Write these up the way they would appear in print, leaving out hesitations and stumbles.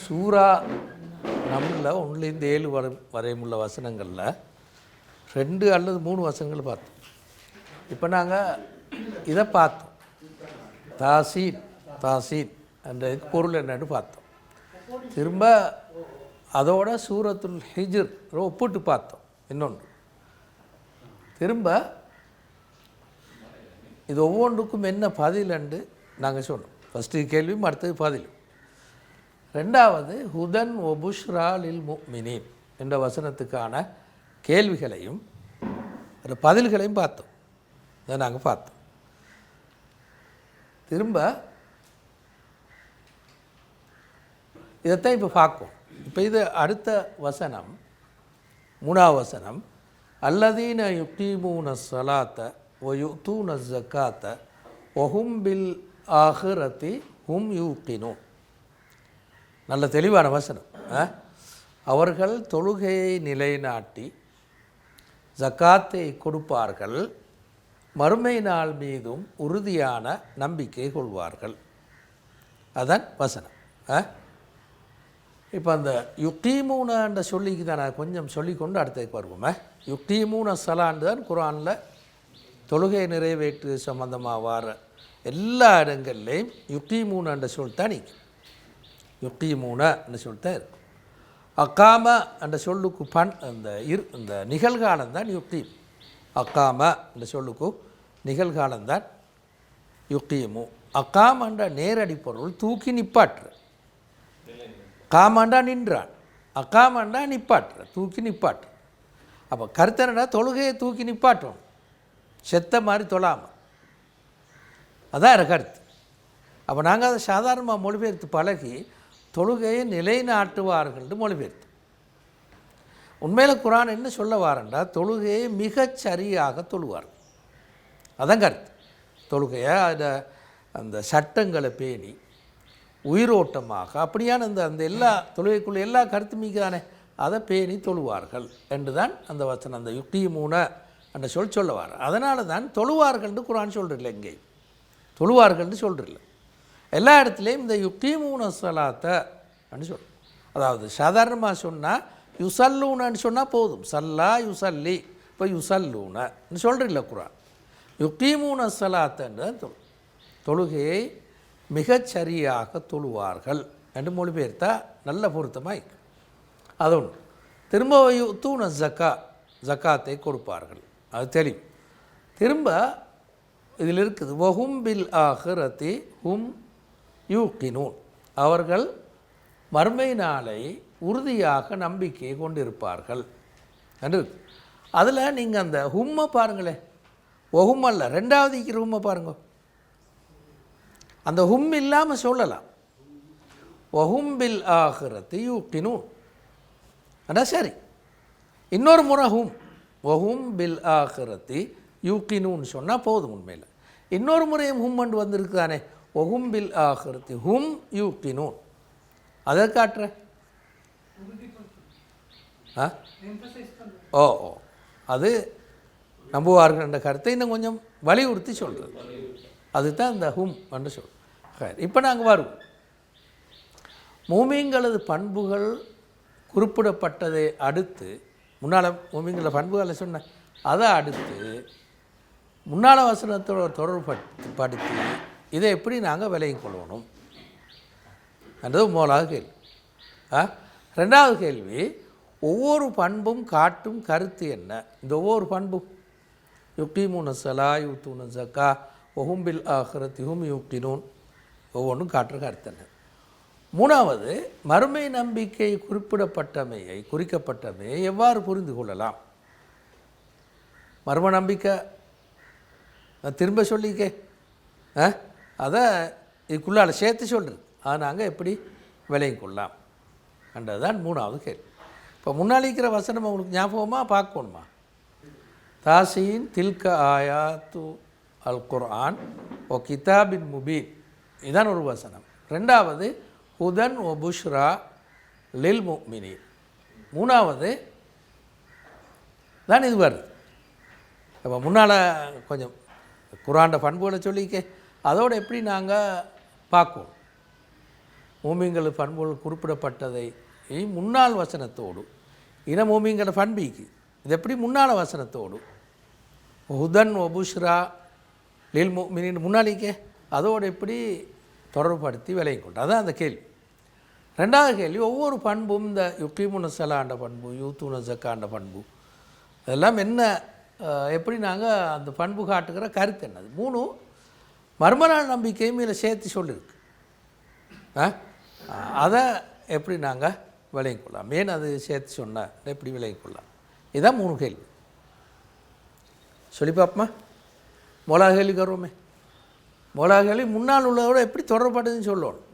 சூரா நம்மளில் 1-7 வரையுமுள்ள வசனங்களில் 2 அல்லது 3 வசனங்கள் பார்த்தோம். இப்போ நாங்கள் இதை பார்த்தோம். தாசீன் என்ற பொருள் என்னன்னு பார்த்தோம். திரும்ப அதோட சூரத்துல் ஹிஜ்ர் ஒப்பிட்டு பார்த்தோம். இன்னொன்று திரும்ப இது ஒவ்வொன்றுக்கும் என்ன பதிலண்டு நாங்கள் சொன்னோம். ஃபஸ்ட்டு கேள்வியும் அடுத்தது பதில். 2வது ஹுதன் ஒ புஷ்ரா லில் முஃமினீன் என்ற வசனத்துக்கான கேள்விகளையும் பதில்களையும் பார்த்தோம். அதை நாங்கள் பார்த்தோம். திரும்ப இதைத்தான் இப்போ பார்ப்போம். இப்போ இது அடுத்த வசனம் 3வது வசனம், அல்லதீன யுக்தீமூன ஸலாத்த வ யுத்தூன ஸக்காத்த வ ஹும் பில் ஆஹிரத்தி ஹும் யூகினூன். நல்ல தெளிவான வசனம். அவர்கள் தொழுகையை நிலைநாட்டி ஜக்காத்தை கொடுப்பார்கள், மறுமை நாள் மீதும் உறுதியான நம்பிக்கை கொள்வார்கள். அதான் வசனம். இப்போ அந்த யுக்தீமூனன்ற சொல்லிக்கு தான் நான் கொஞ்சம் சொல்லிக்கொண்டு அடுத்ததுக்கு வருவோமே. யுக்தீமூன ஸலான்னு தான் குர்ஆனில் தொழுகை நிறைவேற்று சம்பந்தமாக வர எல்லா இடங்கள்லேயும் யுக்தீமூனன்ற சொல் தான் நிற்கும். யுக்தீமூனன்ற சொல் தான் இருக்கும். அக்காம என்ற சொல்லுக்கு இந்த நிகழ்காலம் தான் யுக்தீம். அக்காம என்ற சொல்லுக்கு நிகழ்காலம்தான் யுக்தீமு. அக்காமன்ற நேரடி பொருள் தூக்கி நிப்பாற்று. காமாண்டா நின்றான், அக்காமாண்டா நிப்பாட்டுற, தூக்கி நிப்பாட்டு. அப்போ கருத்தனடா தொழுகையை தூக்கி நிப்பாட்டணும், செத்த மாதிரி தொழாமல். அதான் எனக்கு கருத்து. அப்போ நாங்கள் அதை சாதாரணமாக மொழிபெயர்த்து பழகி தொழுகையை நிலைநாட்டுவார்கள்னு மொழிபெயர்த்து. உண்மையில் குர்ஆன் என்ன சொல்ல வாரண்டா, தொழுகையை மிகச்சரியாக தொழுவார்கள். அதான் கருத்து. தொழுகையை அந்த சட்டங்களை பேணி உயிரோட்டமாக அப்படியான அந்த எல்லா தொழுகைக்குள்ள எல்லா கருத்து மிகானே அதை பேணி தொழுவார்கள் என்று தான் அந்த வசனம், அந்த யுக்தீமூன என்ற சொல்லுவார். அதனால தான் தொழுவார்கள்னு குர்ஆன் சொல்கிறதில்ல, எங்கே தொழுவார்கள்னு சொல்கிறதில்ல. எல்லா இடத்துலையும் இந்த யுக்தீமூன ஸலாத்தை அப்படின்னு சொல்கிறோம். அதாவது சாதாரணமாக சொன்னால் யுசல்லூனன்னு சொன்னால் போதும். சல்லா யுசல்லி, இப்போ யுசல்லூனன்னு சொல்கிறதில்ல குர்ஆன். யுக்தீமூன ஸலாத்தன்னு தான் தொழுகையை மிகச்சரியாக தொழுவார்கள் என்று மொழிபெயர்த்தா நல்ல பொருத்தமாக இருக்கு. அது ஒன்று. திரும்ப யுத்தூன ஜக்காத்தை கொடுப்பார்கள், அது தெளிவு. திரும்ப இதில் இருக்குது வஹும் பில் ஆஹிரத்தி ஹும் யூகினூன், அவர்கள் மறுமை நாளை உறுதியாக நம்பிக்கை கொண்டிருப்பார்கள் என்று. அதில் நீங்கள் அந்த ஹும்மை பாருங்களேன், ஒஹும் அல்ல, 2வது இருக்கிற ஹும்மை பாருங்க. அந்த ஹும் இல்லாமல் சொல்லலாம். வஹும் பில் ஆஹிரத்தி யூகினூன். அதான் சரி. இன்னொரு முறை வஹும் பில் ஆஹிரத்தி யூகினூன் சொன்னால் போதும். உண்மையில் இன்னொரு முறையும் ஹும்மண்டு வந்திருக்கு தானே, வஹும் பில் ஆஹிரத்தி ஹும் யூகினூன். அதை காட்டுற ஓ அது நம்புவார்கள் என்ற கருத்தை இன்னும் கொஞ்சம் வலியுறுத்தி சொல்கிறது. அதுதான் இந்த ஹும் என்று சொல். இப்போ நாங்கள் வருவோம். மூமின்களது பண்புகள் குறிப்பிடப்பட்டதை அடுத்து, முன்னால் மூமின்கள பண்புகளை சொன்ன அதை அடுத்து முன்னால் வசனத்தோட தொடர்படுத்தி இதை எப்படி நாங்கள் விலையும் கொள்ளணும் என்றது முதலாவது கேள்வி. 2வது கேள்வி, ஒவ்வொரு பண்பும் காட்டும் கருத்து என்ன? இந்த ஒவ்வொரு பண்பும் யுக்தீமூன ஸலா யுத்தூன ஸக்கா வஹும் பில் ஆஹிரத்தி ஹும் யூகினூன் ஒவ்வொன்றும் காட்டுற கருத்து என்ன? 3வது, மறுமை நம்பிக்கை குறிக்கப்பட்டமையை எவ்வாறு புரிந்து கொள்ளலாம்? மர்ம நம்பிக்கை திரும்ப சொல்லிக்க அதை இதுக்குள்ளால் சேர்த்து சொல்கிறது. அதை நாங்கள் எப்படி விலையும் கொள்ளலாம் என்றதுதான் 3வது கேள்வி. இப்போ முன்னாடி இருக்கிற வசனம் உங்களுக்கு ஞாபகமாக பார்க்கணுமா? தாசீன் தில்க ஆயாத்து அல் குர்ஆன் ஓ கிதாபின் முபீன், இதுதான் ஒரு வசனம். 2வது ஹுதன் ஒ புஷ்ரா லில் முஃமினீன். 3வது தான் இது வருது. இப்போ முன்னால் கொஞ்சம் குர்ஆன் பண்புகளை சொல்லிக்க அதோடு எப்படி நாங்கள் பார்க்குவோம். மூமிங்கள் பண்புகள் குறிப்பிடப்பட்டதை முன்னாள் வசனத்தோடு மூமிங்கள பண்பிக்கு இது எப்படி முன்னாள் வசனத்தோடு ஹுதன் ஒபுஷ்ரா லில் முஃமினீன் முன்னாளிக்கே அதோடு எப்படி தொடர்புபடுத்தி விலை கொண்டு அதான் அந்த கேள்வி. ரெண்டாவது கேள்வி, ஒவ்வொரு பண்பும் இந்த யுக்கீமுன ஸலாண்ட பண்பு, யூத்தூன ஸக்காண்ட பண்பு அதெல்லாம் என்ன, எப்படி நாங்கள் அந்த பண்பு காட்டுகிற கருத்து என்னது? மூணு மர்மநாள் நம்பிக்கையும் இதில் சேர்த்து சொல்லியிருக்கு. அதை எப்படி நாங்கள் விலையும் கொள்ளலாம், மேன் அது சேர்த்து சொன்னால் எப்படி விலையும் கொள்ளலாம், இதுதான் மூணு கேள்வி. சொல்லி பார்ப்போமா? மொளா கேள்விக்கு வருவோமே. மொளா கேள்வி முன்னால் உள்ளதோட எப்படி தொடர்படுதுன்னு சொல்லணும்.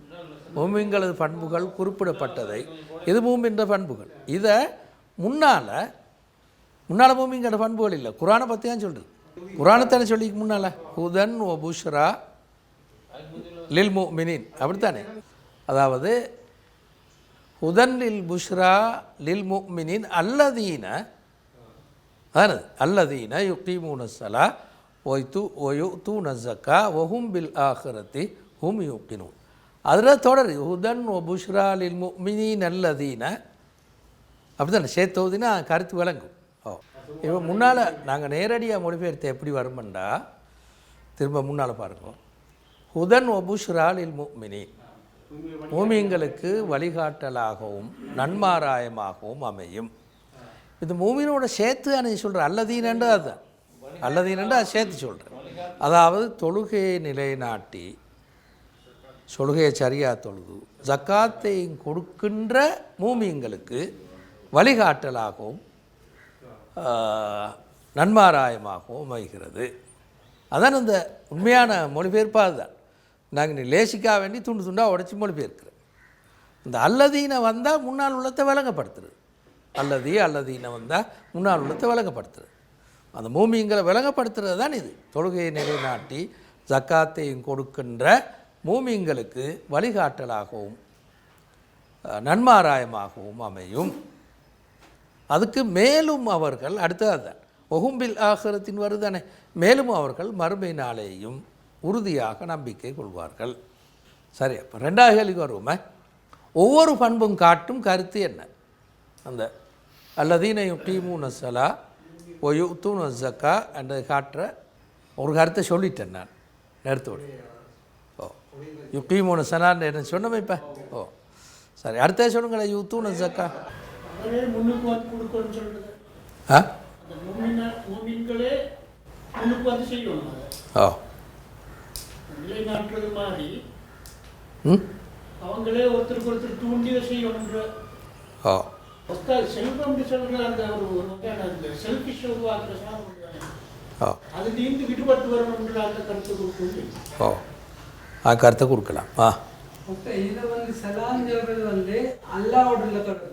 மூமின்களது பண்புகள் குறிப்பிடப்பட்டதை இது மூமின்ற பண்புகள், இதை முன்னால் மூமிங்களோட பண்புகள் இல்லை, குரானை பற்றி தான் சொல்கிறது. குரானத்தானே சொல்லி முன்னால் ஹுதன் ஒ புஷ்ரா லில் முஃமினீன் அப்படித்தானே. அதாவது ஹுதன் லில் புஷ்ரா லில் முஃமினீன் அல்லதீன அதானது அல்லதீன யுகீமூன ஸலா ஒயுத்தூன ஸக்கா வஹும் பில் ஆஹிரத்தி ஹும் யூகினூன். அதில் தொடர் ஹுதன் ஒ புஷ்ரா லில் முஃமினீன் அல்லதீன அப்படி தானே சேர்த்தோதினா கருத்து விளங்கும். இப்போ முன்னால் நாங்கள் நேரடியாக மொழிபெயர்த்து எப்படி வருமெண்டா திரும்ப முன்னால் பாருங்க. ஹுதன் ஒ புஷ்ரா லில் முஃமினீன் மூமின்களுக்கு வழிகாட்டலாகவும் நன்மாராயமாகவும் அமையும். இது மூமினோட சேர்த்து அன்னைக்கு சொல்கிற அல்லதீனண்டு அதுதான், அல்லதீனண்டு அதை சேர்த்து சொல்கிறேன். அதாவது தொழுகையை நிலைநாட்டி தொழுகையை சரியாக தொழுது ஜக்காத்தை கொடுக்கின்ற மூமின்களுக்கு வழிகாட்டலாகவும் நன்மாராயமாகவும் அமைகிறது. அதான் இந்த உண்மையான மொழிபெயர்ப்பு. அதுதான் நாங்கள் லேசிக்காக வேண்டி துண்டு துண்டாக உடச்சி மொழிபெயர்க்கிறேன். இந்த அல்லதீனை வந்தால் முன்னால் உள்ளத்தை விளங்கப்படுத்துறது, அல்லதீனை வந்தால் முன்னால் உள்ளத்தை விளங்கப்படுத்துறது, அந்த மூமிங்களை விளங்கப்படுத்துறது தான் இது. தொழுகையை நிலைநாட்டி ஜக்காத்தையும் கொடுக்கின்ற மூமிங்களுக்கு வழிகாட்டலாகவும் நன்மாராயமாகவும் அமையும். அதுக்கு மேலும் அவர்கள் அடுத்தது தான் ஒஹும்பில் ஆகிரத்தின் வருதானே, மேலும் அவர்கள் மறுமை நாளையும் உறுதியாக நம்பிக்கை கொள்வார்கள். சரி, அப்போ ரெண்டாவது கேள்விக்கு வருவோமே. ஒவ்வொரு பண்பும் காட்டும் கருத்து என்ன? அந்த அல்லதீன யுகீமூன ஸலா ஒ யுத்தூன ஸக்கா என்றதை காட்டுற ஒரு கருத்தை சொல்லிட்டேன் நான் நேரத்தோடு. ஓ யுகீமூன ஸலான்னு என்ன சொன்னோமே இப்போ. ஓ சரி, அடுத்த சொல்லுங்களேன். யுத்தூன ஸக்கா ஓ அவங்களே ஒருத்தருக்கு ஒருத்தர் தூண்டி செய்யணும். ஓ செல்வம் சொல்ற அந்த ஒரு செல்ஃபிஷ் உருவாக்குற அது நீந்து விடுபட்டு வரணும்ன்ற அந்த கருத்தை கொடுக்குது. ஓ ஆ கருத்தை கொடுக்கலாம். ஆ இதை சலாம் சொல்றது அல்லாவோட தொடர்பு.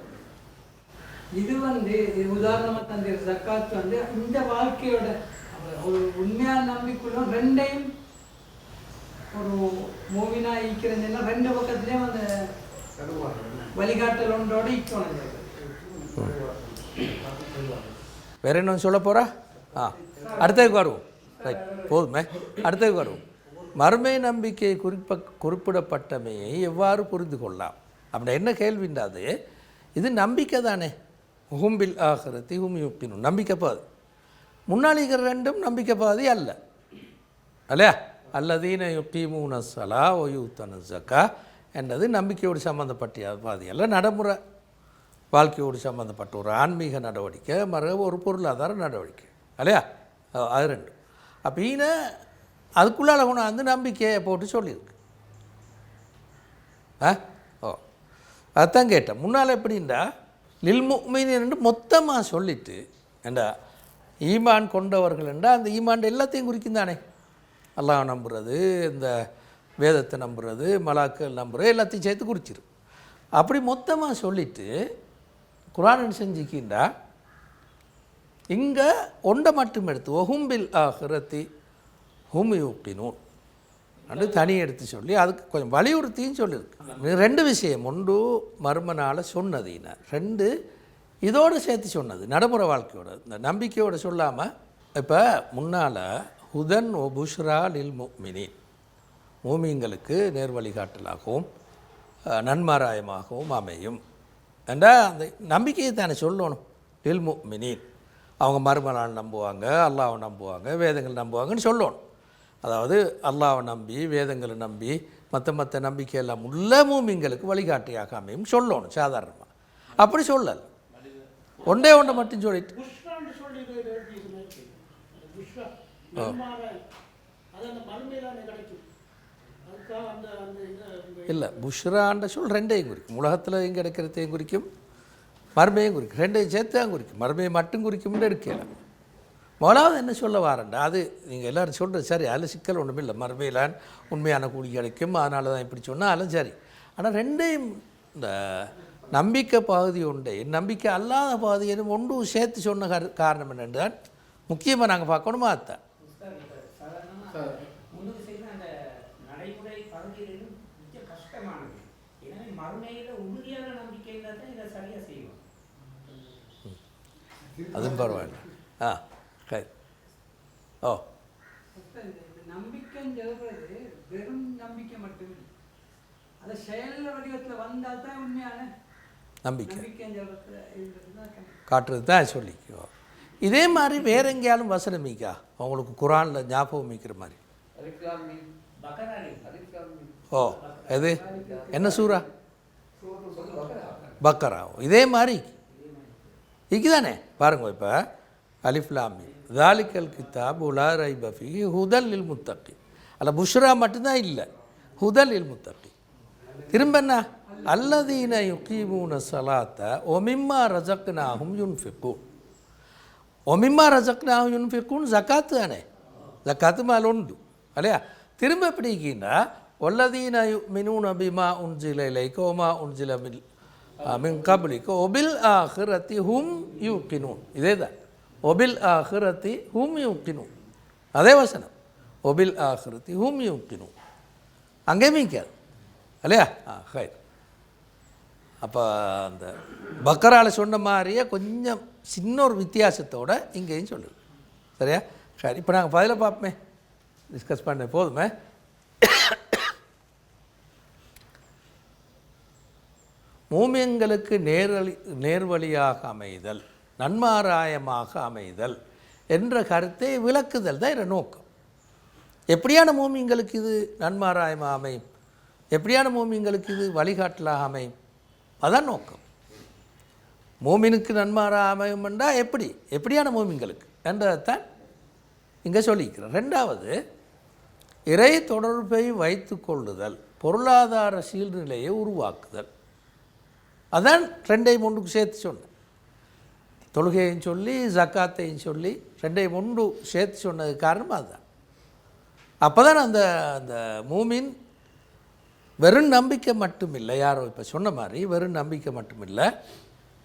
இது உதாரணமா தந்தை ஜக்காத் இந்த வாழ்க்கையோட ஒரு உண்மையான நம்பிக்கையும் ரெண்டையும் ஒரு மூவினா ஈக்கிறதுன்னா ரெண்டு பக்கத்துலேயும் அந்த வழிகாட்டல் ஒன்றோட ஈக்கணும். வேற என்ன சொல்ல போகிறா? அடுத்ததுக்கு வருவோம். ரைட், போதுமே. அடுத்ததுக்கு வருவோம். மறுமை நம்பிக்கை குறிப்பிடப்பட்டமையை எவ்வாறு புரிந்து கொள்ளலாம் அப்படி என்ன கேள்வின்றாது. இது நம்பிக்கை தானே. ஹும்பில் ஆகிரத்தி ஹும் யூக்கினும் நம்பிக்கை பாது. முன்னாளிக்கிற ரெண்டும் நம்பிக்கை பாதி அல்ல இல்லையா? அல்லதீன யுகீமூன ஸலா ஒ யூத்தூன ஸக்கா என்றது நம்பிக்கையோடு சம்மந்தப்பட்ட பாதி அல்ல, நடைமுறை வாழ்க்கையோடு சம்மந்தப்பட்ட ஒரு ஆன்மீக நடவடிக்கை, ஒரு பொருளாதார நடவடிக்கை இல்லையா? அது ரெண்டும். அப்படின்னு அதுக்குள்ளால் கொண்டு நம்பிக்கையை போட்டு சொல்லியிருக்கு. ஓ அதுதான் கேட்டேன். முன்னால் எப்படின்னா லில் முஃமினீன் என்று மொத்தமாக சொல்லிட்டு ஏண்டா ஈமான் கொண்டவர்கள் என்றால் அந்த ஈமான் எல்லாத்தையும் குறிக்கும் தானே. அல்லாஹ் நம்புறது, இந்த வேதத்தை நம்புறது, மலாக்கள் நம்புறது எல்லாத்தையும் சேர்த்து குறிச்சிரு. அப்படி மொத்தமாக சொல்லிவிட்டு குர்ஆன் செஞ்சுக்கின்றா இங்கே ஒன்றை மட்டும் எடுத்து ஒஹும்பில் ஆகிரத்தி ஹும் யூக்கினூன் அன்று தனி எடுத்து சொல்லி அதுக்கு கொஞ்சம் வலியுறுத்தியும் சொல்லியிருக்கு. ரெண்டு விஷயம், ஒன்று மர்மனால் சொன்னதுன்னா, ரெண்டு இதோடு சேர்த்து சொன்னது நடைமுறை வாழ்க்கையோட இந்த நம்பிக்கையோடு சொல்லாமல். இப்போ முன்னால் ஹுதன் ஒ புஷ்ரா லில் முஃமினீன் மூமிங்களுக்கு நேர் வழிகாட்டலாகவும் நன்மாராயமாகவும் அமையும் என்றால் அந்த நம்பிக்கையை தானே சொல்லணும். இல் முஃமினீன், அவங்க மறுமநாள் நம்புவாங்க, அல்லாஹ்வை நம்புவாங்க, வேதங்கள் நம்புவாங்கன்னு சொல்லணும். அதாவது அல்லாஹ்வை நம்பி வேதங்களை நம்பி மற்ற நம்பிக்கை எல்லாம் உள்ள மூமின்களுக்கு வழிகாட்டியாக அமையும் சொல்லணும் சாதாரணமாக. அப்படி சொல்லல் ஒன்றே மட்டும் சொல்லிட்டு புஷ்ரான்னு சொல்லி புஷ்ரா நன்மாராய் அது அந்த மறுமையிலான கிடைக்கும். அதுக்காக அந்த அந்த இல்லை புஷ்ரான்ற சொல் ரெண்டையும் குறிக்கும். உலகத்தில் கிடைக்கிறதையும் குறிக்கும், மறுமையும் குறிக்கும். ரெண்டையும் சேர்த்து தான் குறிக்கும். மறுமையை மட்டும் குறிக்கும்னு எடுக்கலாம். முதலாவது என்ன சொல்ல வாரண்டா, அது நீங்கள் எல்லோரும் சொல்கிறது சரி, அதில் சிக்கல் ஒன்றும் இல்லை. மறுமையிலான் உண்மையான கூலி கிடைக்கும், அதனால தான் இப்படி சொன்னால் அதுவும் சரி. ஆனால் ரெண்டையும் இந்த நம்பிக்கை பகுதி உண்டு, நம்பிக்கை அல்லாத பகுதியும் ஒன்று சேர்த்து சொன்ன காரணம் என்னென்று தான் முக்கியமாக நாங்கள் பார்க்கணுமா அதுதான். முன்னுக்கு செய்த அந்த நடைமுறை பகுதியிலும் மிக கஷ்டமானது. எனவே மறுமையில் உறுதியான நம்பிக்கை இருந்தால் தான் இதை சரியாக செய்வோம். அதுவும் பரவாயில்ல. ஆ சரி. ஓ நம்பிக்கைன்னு சொல்றது வெறும் நம்பிக்கை மட்டுமே, அதை செயல் வடிவத்தில் வந்தால் தான் உண்மையான நம்பிக்கை நம்பிக்கைன்னு சொல்றது காட்டுறது தான் சொல்லிக்குவோம். இதே மாதிரி வேற எங்கேயாலும் வசனம் மீக்கா அவங்களுக்கு குரானில் ஞாபகம் மீக்கிற மாதிரி? ஓ எது என்ன சூரா? பக்கரா. இதே மாதிரி இதுதானே பாருங்க. இப்போ அலிஃப்லாமி தாலிக்கல் கிதாப் உலா ரைப ஃபீஹி ஹுதல் லில் முத்தகி. அல்ல புஷ்ரா மட்டும்தான் இல்லை, ஹுதல் லில் முத்தகி. திரும்ப என்ன? அல்லதீன யுகீமூன ஸலாத்த ஒமிம்மா ரஸக்னாஹும் யுன்ஃபிகூன். ஒமிம்மா ரஸக்னாஹும் யுன்ஃபிகூன் ஜகாத்து தானே, ஜகாத்து மேலே உண்டு இல்லையா? திரும்ப எப்படிக்கின்னா வல்லதீன யுமினூன பிமா உன்சில இலைக வமா உன்சில மின் கப்லிக ஒபில் ஆஹிரத்தி ஹும் யூகினூன். இதே தான் ஒபில் ஆஹிரத்தி ஹும் யூகினூன். அதே வசனம் ஒபில் ஆஹிரத்தி ஹும் யூகினூன். அங்கே மீக்காது இல்லையா? ஹை. அப்போ அந்த பக்கரால் சொன்ன மாதிரியே கொஞ்சம் சின்ன ஒரு வித்தியாசத்தோடு இங்கேயும் சொல்லுது. சரியா? சரி, இப்போ நாங்கள் பதில பார்ப்போமே, டிஸ்கஸ் பண்ண போதுமே. மூமியங்களுக்கு நேர்வழியாக அமைதல், நன்மாராயமாக அமைதல் என்ற கருத்தை விளக்குதல் தான் இதன் நோக்கம். எப்படியான மூமியங்களுக்கு இது நன்மாராயமாக அமையும், எப்படியான மூமியங்களுக்கு இது வழிகாட்டலாக அமையும், அதான் நோக்கம். மூமினுக்கு நன்மாராக அமையும் என்றால் எப்படியான மூமியங்களுக்கு என்றதைத்தான் இங்கே சொல்லிக்கிறேன். ரெண்டாவது, இறை தொடர்பை வைத்து கொள்ளுதல், பொருளாதார சீர்நிலையை உருவாக்குதல். அதான் ரெண்டையும் ஒன்றுக்கு சேர்த்து சொன்னேன். தொழுகையும் சொல்லி ஜக்காத்தையும் சொல்லி ரெண்டையும் ஒன்று சேர்த்து சொன்னதுக்கு காரணம் அதுதான். அப்போ தான் அந்த அந்த மூமின் வெறும் நம்பிக்கை மட்டும் இல்லை, யாரோ இப்போ சொன்ன மாதிரி வெறும் நம்பிக்கை மட்டும் இல்லை,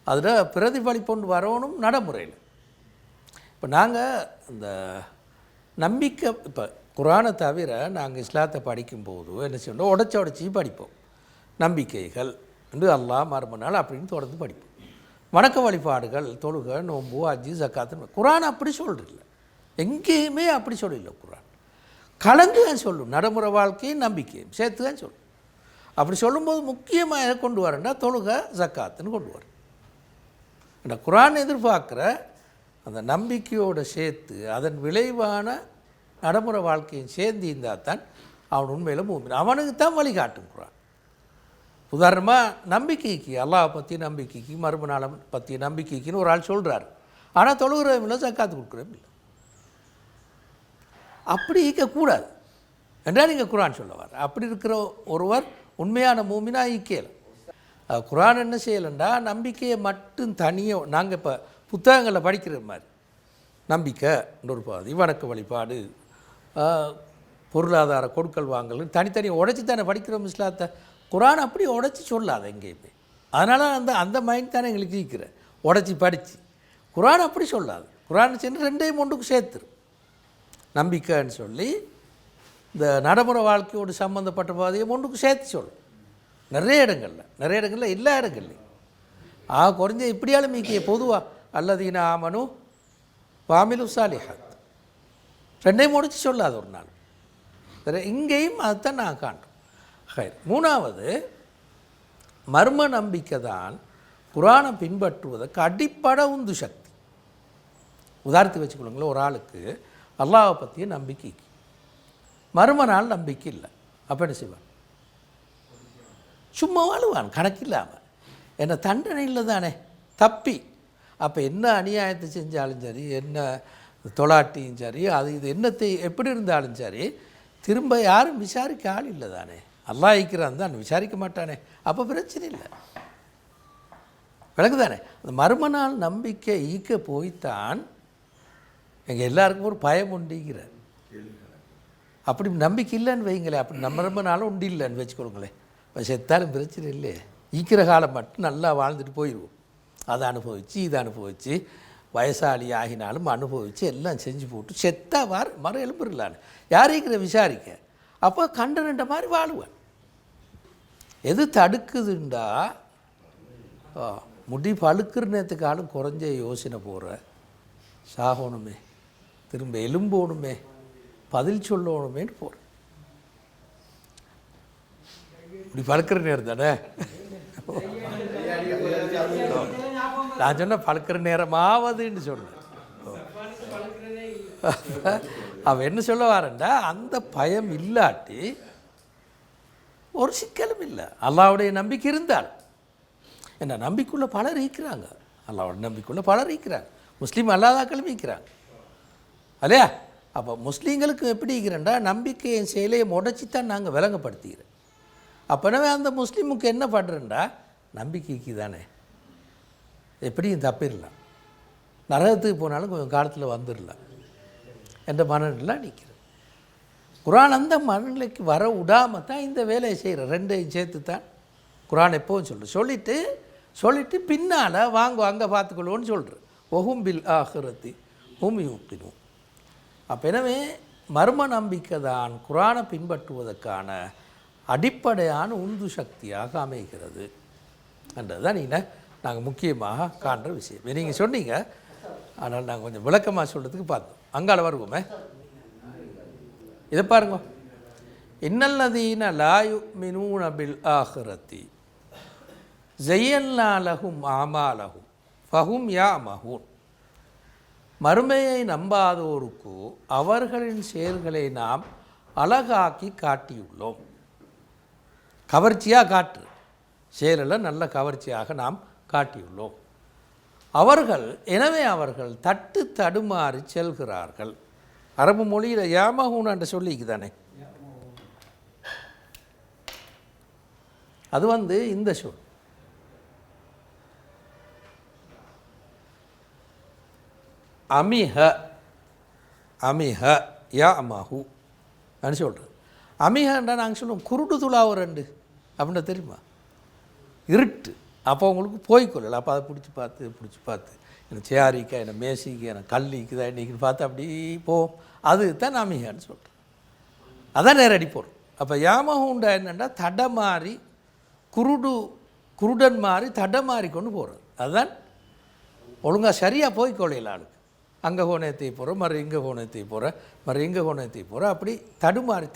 அதில் பிரதிபலிப்பொண்டு வரணும் நடைமுறையில். இப்போ நாங்கள் இந்த நம்பிக்கை, இப்போ குரானை தவிர நாங்கள் இஸ்லாத்தை படிக்கும்போது என்ன செய்யணும், உடச்சி படிப்போம். நம்பிக்கைகள் என்று அல்லாஹ் மறுமநாள் அப்படின்னு தொடர்ந்து படிப்போம். வணக்க வழிபாடுகள், தொழுகை, நோம்பு, அஜி, ஜக்காத்து, குரான் அப்படி சொல்கிறதில்ல, எங்கேயுமே அப்படி சொல்லல. குரான் கலந்து தான் சொல்லும், நடைமுறை வாழ்க்கையும் நம்பிக்கையும் சேர்த்து தான் சொல்லும். அப்படி சொல்லும்போது முக்கியமாக எதை கொண்டு வரேன்னா தொழுகை ஜக்காத்துன்னு கொண்டு வரேன். இந்த குரான் எதிர்பார்க்குற அந்த நம்பிக்கையோடு சேர்த்து அதன் விளைவான நடைமுறை வாழ்க்கையும் சேர்ந்து இருந்தால் தான் அவன் உண்மையில் மூமின், அவனுக்கு தான் வழிகாட்டும் குரான். உதாரணமாக நம்பிக்கைக்கு, அல்லாஹ் பற்றி நம்பிக்கைக்கு, மறுமநாளை பற்றி நம்பிக்கைக்குன்னு ஒரு ஆள் சொல்கிறார், ஆனால் தொழுகிறவங்க இல்லை, ஜக்காத்து கொடுக்குறவங்க இல்லை. அப்படி இருக்கக்கூடாது என்றால் நீங்கள் குரான் சொல்லுவார். அப்படி இருக்கிற ஒருவர் உண்மையான மூமினா ஈக்கல. குரான் என்ன செய்யலைண்டா நம்பிக்கையை மட்டும் தனியாக, நாங்கள் இப்போ புத்தகங்களில் படிக்கிற மாதிரி நம்பிக்கை ஒரு பாதி, வணக்க வழிபாடு, பொருளாதார கொடுக்கல் வாங்கல் தனித்தனி உடைச்சி தானே படிக்கிறோம் இஸ்லாத்தை. குரான் அப்படி உடைச்சி சொல்லாது எங்கேயுமே. அதனால் அந்த மைண்ட் தானே எங்களுக்கு இருக்கிற உடைச்சி படித்து. குரான் அப்படி சொல்லாது. குரான் சென்று ரெண்டையும் ஒன்றுக்கு சேர்த்துரு. நம்பிக்கைன்னு சொல்லி இந்த நடைமுறை வாழ்க்கையோடு சம்மந்தப்பட்ட பாதையை ஒன்றுக்கு சேர்த்து சொல்லும். நிறைய இடங்களில் எல்லா இடங்கள்லையும் குறைஞ்ச இப்படியாலும் மீக்கிய பொதுவாக அல்லதீன ஆமனு வாமிலு சாலிஹாத் ரெண்டையும் முடிச்சு சொல்லாது ஒரு நாள். சரி, இங்கேயும் அதுதான் நான் காண்றோம். ஹைர். மூணாவது, மர்ம நம்பிக்கை தான் குரானை பின்பற்றுவதற்கு அடிப்படை உந்து சக்தி. உதாரணத்துக்கு வச்சுக்கொள்ளுங்களேன், ஒரு ஆளுக்கு அல்லாஹ்வை பற்றிய நம்பிக்கை, மர்ம நாள் நம்பிக்கை இல்லை, அப்போ என்ன செய்வான்? சும்மா வாழுவான் கணக்கில்லாமல். என்ன தண்டனை இல்லை தானே, தப்பி. அப்போ என்ன அநியாயத்தை செஞ்சாலும் சரி, என்ன தொலாட்டியும் சரி, அது இது என்னத்தை எப்படி இருந்தாலும் சரி, திரும்ப யாரும் விசாரிக்க ஆள் இல்லை தானே. அல்லாஹ் இருக்கிறான் தான், விசாரிக்க மாட்டானே, அப்போ பிரச்சனை இல்லை. விளக்கு தானே. அந்த மர்ம நாள் நம்பிக்கை ஈக்க போய்த்தான் எங்கள் எல்லாருக்கும் ஒரு பயம் உண்டிக்கிறார். அப்படி நம்பிக்கை இல்லைன்னு வைங்களேன், அப்படி நம்ம நாளும் உண்டு இல்லைன்னு வச்சுக்கொள்ளுங்களேன், இப்போ செத்தாலும் பிரச்சனை இல்லையே. ஈக்கிற காலம் மட்டும் நல்லா வாழ்ந்துட்டு போயிடுவோம். அதை அனுபவித்து இதை அனுபவித்து வயசாளி ஆகினாலும் அனுபவித்து எல்லாம் செஞ்சு போட்டு செத்தா மர எலும்புலான்னு யாரைக்கிற விசாரிக்க. அப்போ கண்டனண்ட மாதிரி வாழுவேன். எது தடுக்குதுண்டா, முடி பழுக்கிற நேரத்துக்காலும் குறைஞ்ச யோசனை போகிற, சாகணுமே, திரும்ப எலும்போணுமே, பதில் சொல்லணுமேன்னு போகிறேன். இப்படி பழுக்கிற நேரம் தானே. நான் சொன்ன பழுக்கிற நேரமாவதுன்னு சொன்னேன். அவன் என்ன சொல்ல வாரண்டா, அந்த பயம் இல்லாட்டி ஒரு சிக்கலும் இல்லை. அல்லாஹ்வுடைய நம்பிக்கை இருந்தால் என்ன, நம்பிக்கைக்குள்ள பலர் இருக்கிறாங்க, அல்லாஹ்வுடைய நம்பிக்கைக்குள்ள பலர் இருக்கிறாங்க, முஸ்லீம் அல்லாதாக்களும் இருக்கிறாங்க இல்லையா. அப்போ முஸ்லீம்களுக்கு எப்படி இருக்கிறேன்டா, நம்பிக்கையை செயலையை முடச்சித்தான் நாங்கள் விளங்கப்படுத்திக்கிறோம். அப்போனவே அந்த முஸ்லீமுக்கு என்ன பண்ணுறேன்டா, நம்பிக்கைக்கு தானே எப்படியும் தப்பிடலாம், நரகத்துக்கு போனாலும் கொஞ்சம் காலத்தில் வந்துடலாம் என்ற மனநிலைலாம் நிற்கிறேன். குரான் அந்த மனநிலைக்கு வர விடாமல் தான் இந்த வேலையை செய்கிறேன். ரெண்டையும் சேர்த்து தான் குரான் எப்போவும் சொல்லிட்டு பின்னால் வாங்க அங்கே பார்த்துக்கொள்வோன்னு சொல்கிறேன். ஒஹும் பில் ஆஹிரத்தி ஹும் யூக்கினும். அப்போ எனவே மர்ம நம்பிக்கை தான் குரானை பின்பற்றுவதற்கான அடிப்படையான உந்து சக்தியாக அமைகிறது என்றது தான் நாங்கள் முக்கியமாக காண்ற விஷயம். நீங்கள் சொன்னீங்க, ஆனால் நாங்கள் கொஞ்சம் விளக்கமாக சொல்கிறதுக்கு பார்த்தோம். அங்கால வருவோமே, இதை பாருங்க. இன்னல்லதீன லா யுமினூன பில் ஆஹிரத்தி ஸய்யன்னா லஹும் அமாலஹும் ஃபஹும் யஅமஹூன். மறுமையை நம்பாதோருக்கு அவர்களின் செயல்களை நாம் அழகாக்கி காட்டியுள்ளோம். கவர்ச்சியாக காட்டு செயலில் நல்ல கவர்ச்சியாக நாம் காட்டியுள்ளோம். எனவே அவர்கள் தட்டு தடுமாறி செல்கிறார்கள். அரபு மொழியில் யாமஹூன் என்று சொல்லிக்குதானே, அது இந்த சொல். அமிஹ யாமஹு அப்படின்னு சொல்கிறது. அமிஹன்றா நாங்கள் சொல்லுவோம் குருடு துளாவு ரெண்டு அப்படின்னா தெரியுமா, இருட்டு. அப்போ உங்களுக்கு போய்க்கொள்ளல. அப்போ அதை பிடிச்சி பார்த்து என்னை சேரிக்கா, என்னை மேசிக்கு, என்னை கல்லிக்குதா இன்றைக்கின்னு பார்த்து அப்படி போவோம். அது தான் அமிஹான்னு சொல்கிறேன். அதான் நேரடி பொருள். அப்போ யாமஹூண்டா என்னென்னா தடமாறி குருடன் மாறி தடமாறி கொண்டு போகிறது. அதுதான் ஒழுங்காக சரியாக போய்க்கொள்ளையில் ஆளுக்கு. அங்கே கோணத்தை போகிறோம், மறு இங்கே கோணத்தை போகிறேன், மறு இங்கே கோணத்தை போகிறேன், அப்படி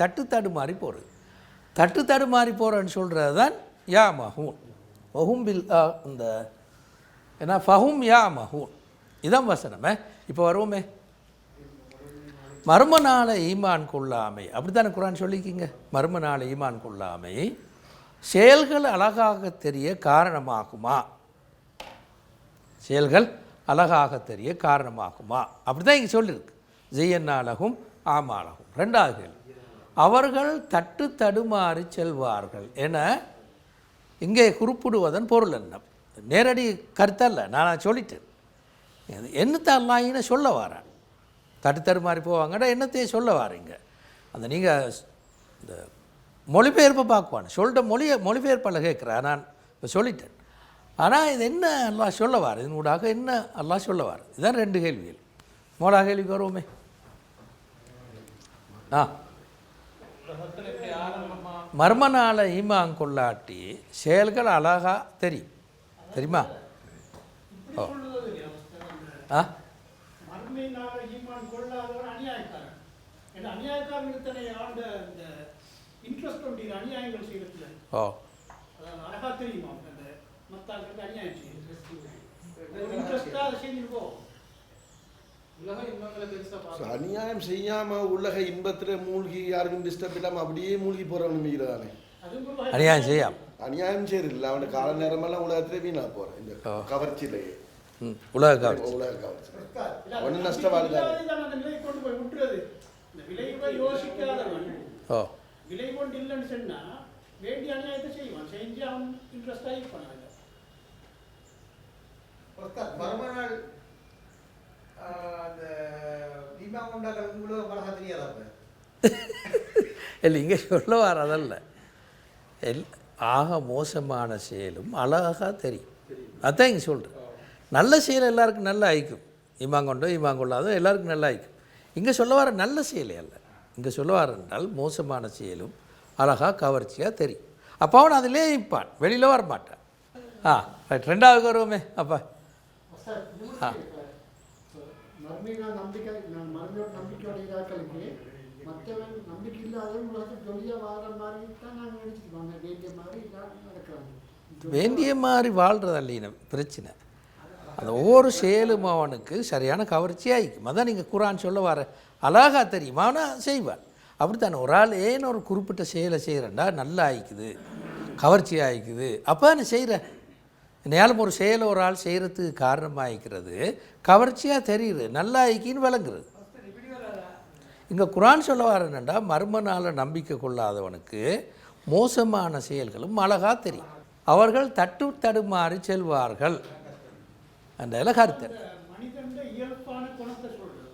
தட்டு தடுமாறி போகிறது. தட்டு தடுமாறி போகிறேன்னு சொல்கிறது தான் யாமஹூன். ஒஹும் பில் இந்த ஏன்னா ஃபஹும் யாமஹூன் இதான் வசனமே. இப்போ வருவோமே, மர்ம நாளை ஈமான் கொள்ளாமை, அப்படி தானே குரான் சொல்லிக்கிங்க. மர்ம நாளை ஈமான் கொள்ளாமை செயல்கள் அழகாக தெரிய காரணமாகுமா, செயல்கள் அழகாக தெரிய காரணமாகுமா, அப்படி தான் இங்கே சொல்லியிருக்கு. ஸய்யன்னாலஹும் ஆமாலஹும். ரெண்டாவது கேள்வி, அவர்கள் தட்டு தடுமாறி செல்வார்கள் என இங்கே குறிப்பிடுவதன் பொருள் என்ன? நேரடி கருத்தல்ல, நான் சொல்லிட்டேன். என்னத்தை அல்லாஹ்னு சொல்ல வாரேன். தட்டு தடுமாறி போவாங்கடா, என்னத்தையே சொல்ல வாரீங்க. அந்த நீங்கள் இந்த மொழிபெயர்ப்பை பார்க்குவான், சொல்கிற மொழிபெயர்ப்பில் கேட்குறேன். நான் இப்போ சொல்லிட்டேன். ஆனால் இது என்ன அல்லாஹ் சொல்ல வார், இதனூடாக என்ன அல்லாஹ் சொல்ல வார், இதுதான் ரெண்டு கேள்விகள். மூணாவது கேள்விக்கு வருவோமே. மர்மனால ஈமான் கொள்ளாட்டி செயல்கள் அழகா தெரியுமா? ஓ ஓ அழகா தெரியுமா அந்த மத்தாக்களுக்கு அநியாயம் செய்யும் இன்ட்ரெஸ்டாக அதை செஞ்சுட்டு போவோம். உலக இன்பங்களை பெருசா So, பார்க்கணும். அநியாயம் செய்யாம உலக இன்பத்துல மூழ்கி யாருக்கும் டிஸ்டர்ப் இல்லாம அப்படியே மூழ்கி போறவன் மீறானே அதுவும் ஒரு வகை அநியாயம் செய்யாம அநியாயம் செய்யறதில்ல அவன கால நேரமெல்லாம் உலகத்துல வீணா போறேன் இந்த கவர்ச்சியிலேயே உலக கவர்ச்சி. உலக கவர்ச்சி இல்ல, ஒண்ணு அது நஷ்ட வாழ்க்கை இல்லாததான் அந்த நிலையை கொண்டு போய் விட்டுறது. இந்த விலை கூட யோசிக்காதவன் ஓ விலை கொண்டு இல்லைன்னு சொன்னா வேண்டிய அநியாயத்தை செய்வான். செஞ்சு அவன் இன்ட்ரெஸ்டாக இருப்பான் அதில். மறுமணால் அந்த தீபா கொண்டாக்களுக்கு உலகம் பழக தெரியாதப்ப இல்லை இங்கே சொல்ல வரதல்ல ஆக மோசமான செயலும் அழகாக தெரியும். அதான் இங்கே சொல்கிறேன். நல்ல செயல் எல்லாருக்கும் நல்லா ஐக்கும். இமாங்கொண்டோ இமாங்கொள்ளாதோ எல்லாருக்கும் நல்லா ஐக்கும். இங்கே சொல்ல வர நல்ல செயலே அல்ல. இங்கே சொல்ல வர என்றால் மோசமான செயலும் அழகாக கவர்ச்சியாக தெரியும். அப்போ அவன் அதிலே இப்பான், வெளியில் வர மாட்டான். ரைட், ரெண்டாவது வருவோமே அப்பா. மறுமையினா நம்பிக்கை மறுமையோட நம்பிக்கையோட இதாக்களுக்கு மற்றவன் நம்பிக்கை இல்லாதவன் உலகத்தில் ஜொலியாக வாழ்கிற மாதிரி தான் நாங்கள் நினச்சிருக்கோம். வேண்டிய மாதிரி இல்லாமல் நடக்கிறாங்க. வேண்டிய மாதிரி வாழ்கிறதல்ல பிரச்சனை. அந்த ஒவ்வொரு செயலும் அவனுக்கு சரியான கவர்ச்சியாக இருக்கும். அதான் நீங்கள் குரான் சொல்ல வர அழகாக தெரியும். அவனா செய்வான். அப்படித்தானே ஒரு ஆள் ஏன்னு ஒரு குறிப்பிட்ட செயலை செய்கிறேன்டா நல்லா ஆயிக்குது, கவர்ச்சியாக ஆயிக்குது, அப்போ நான் செய்கிறேன். என்னாலும் ஒரு செயலை ஒரு ஆள் செய்கிறதுக்கு காரணமாகிக்கிறது கவர்ச்சியாக தெரியுது, நல்லா ஆயிக்கின்னு விளங்குறது. இங்கே குரான் சொல்ல வர என்னென்னா மர்மனால நம்பிக்கை கொள்ளாதவனுக்கு மோசமான செயல்களும் அழகாக தெரியும். அவர்கள் தட்டு தடுமாறி செல்வார்கள் என்ற கருத்து. மனிதன் இயல்பான குணத்தை சொல்றது.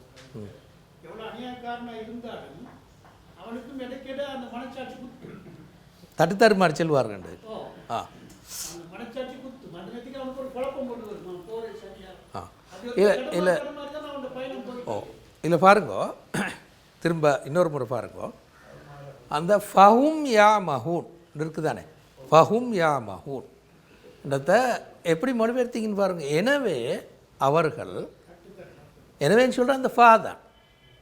எவ்வளவு அநியாயக்காரனா இருந்தாலும் அவனுக்கும் இடைக்கிட அந்த மனச்சாட்சி குத்து. தட்டு தடுமாறி செல்வார்கள். அந்த மனச்சாட்சி குத்து மனிதனுக்கு அவனுக்கு ஒரு குழப்பம் கொண்டு வரும். போரை சரியா இல்லை இல்லை அவனோட பயணம் போய் இல்லை பாருங்கோ, திரும்ப இன்னொரு முறை பாருங்கோ. அந்த ஃபஹும் யா மஹூன் இருக்குதானே, ஃபஹும் யா மஹூன் என்றத எப்படி மொழிபெயர்த்தீங்கன்னு பாருங்கள். எனவே அவர்கள், எனவேன்னு சொல்கிற அந்த ஃபா தான்,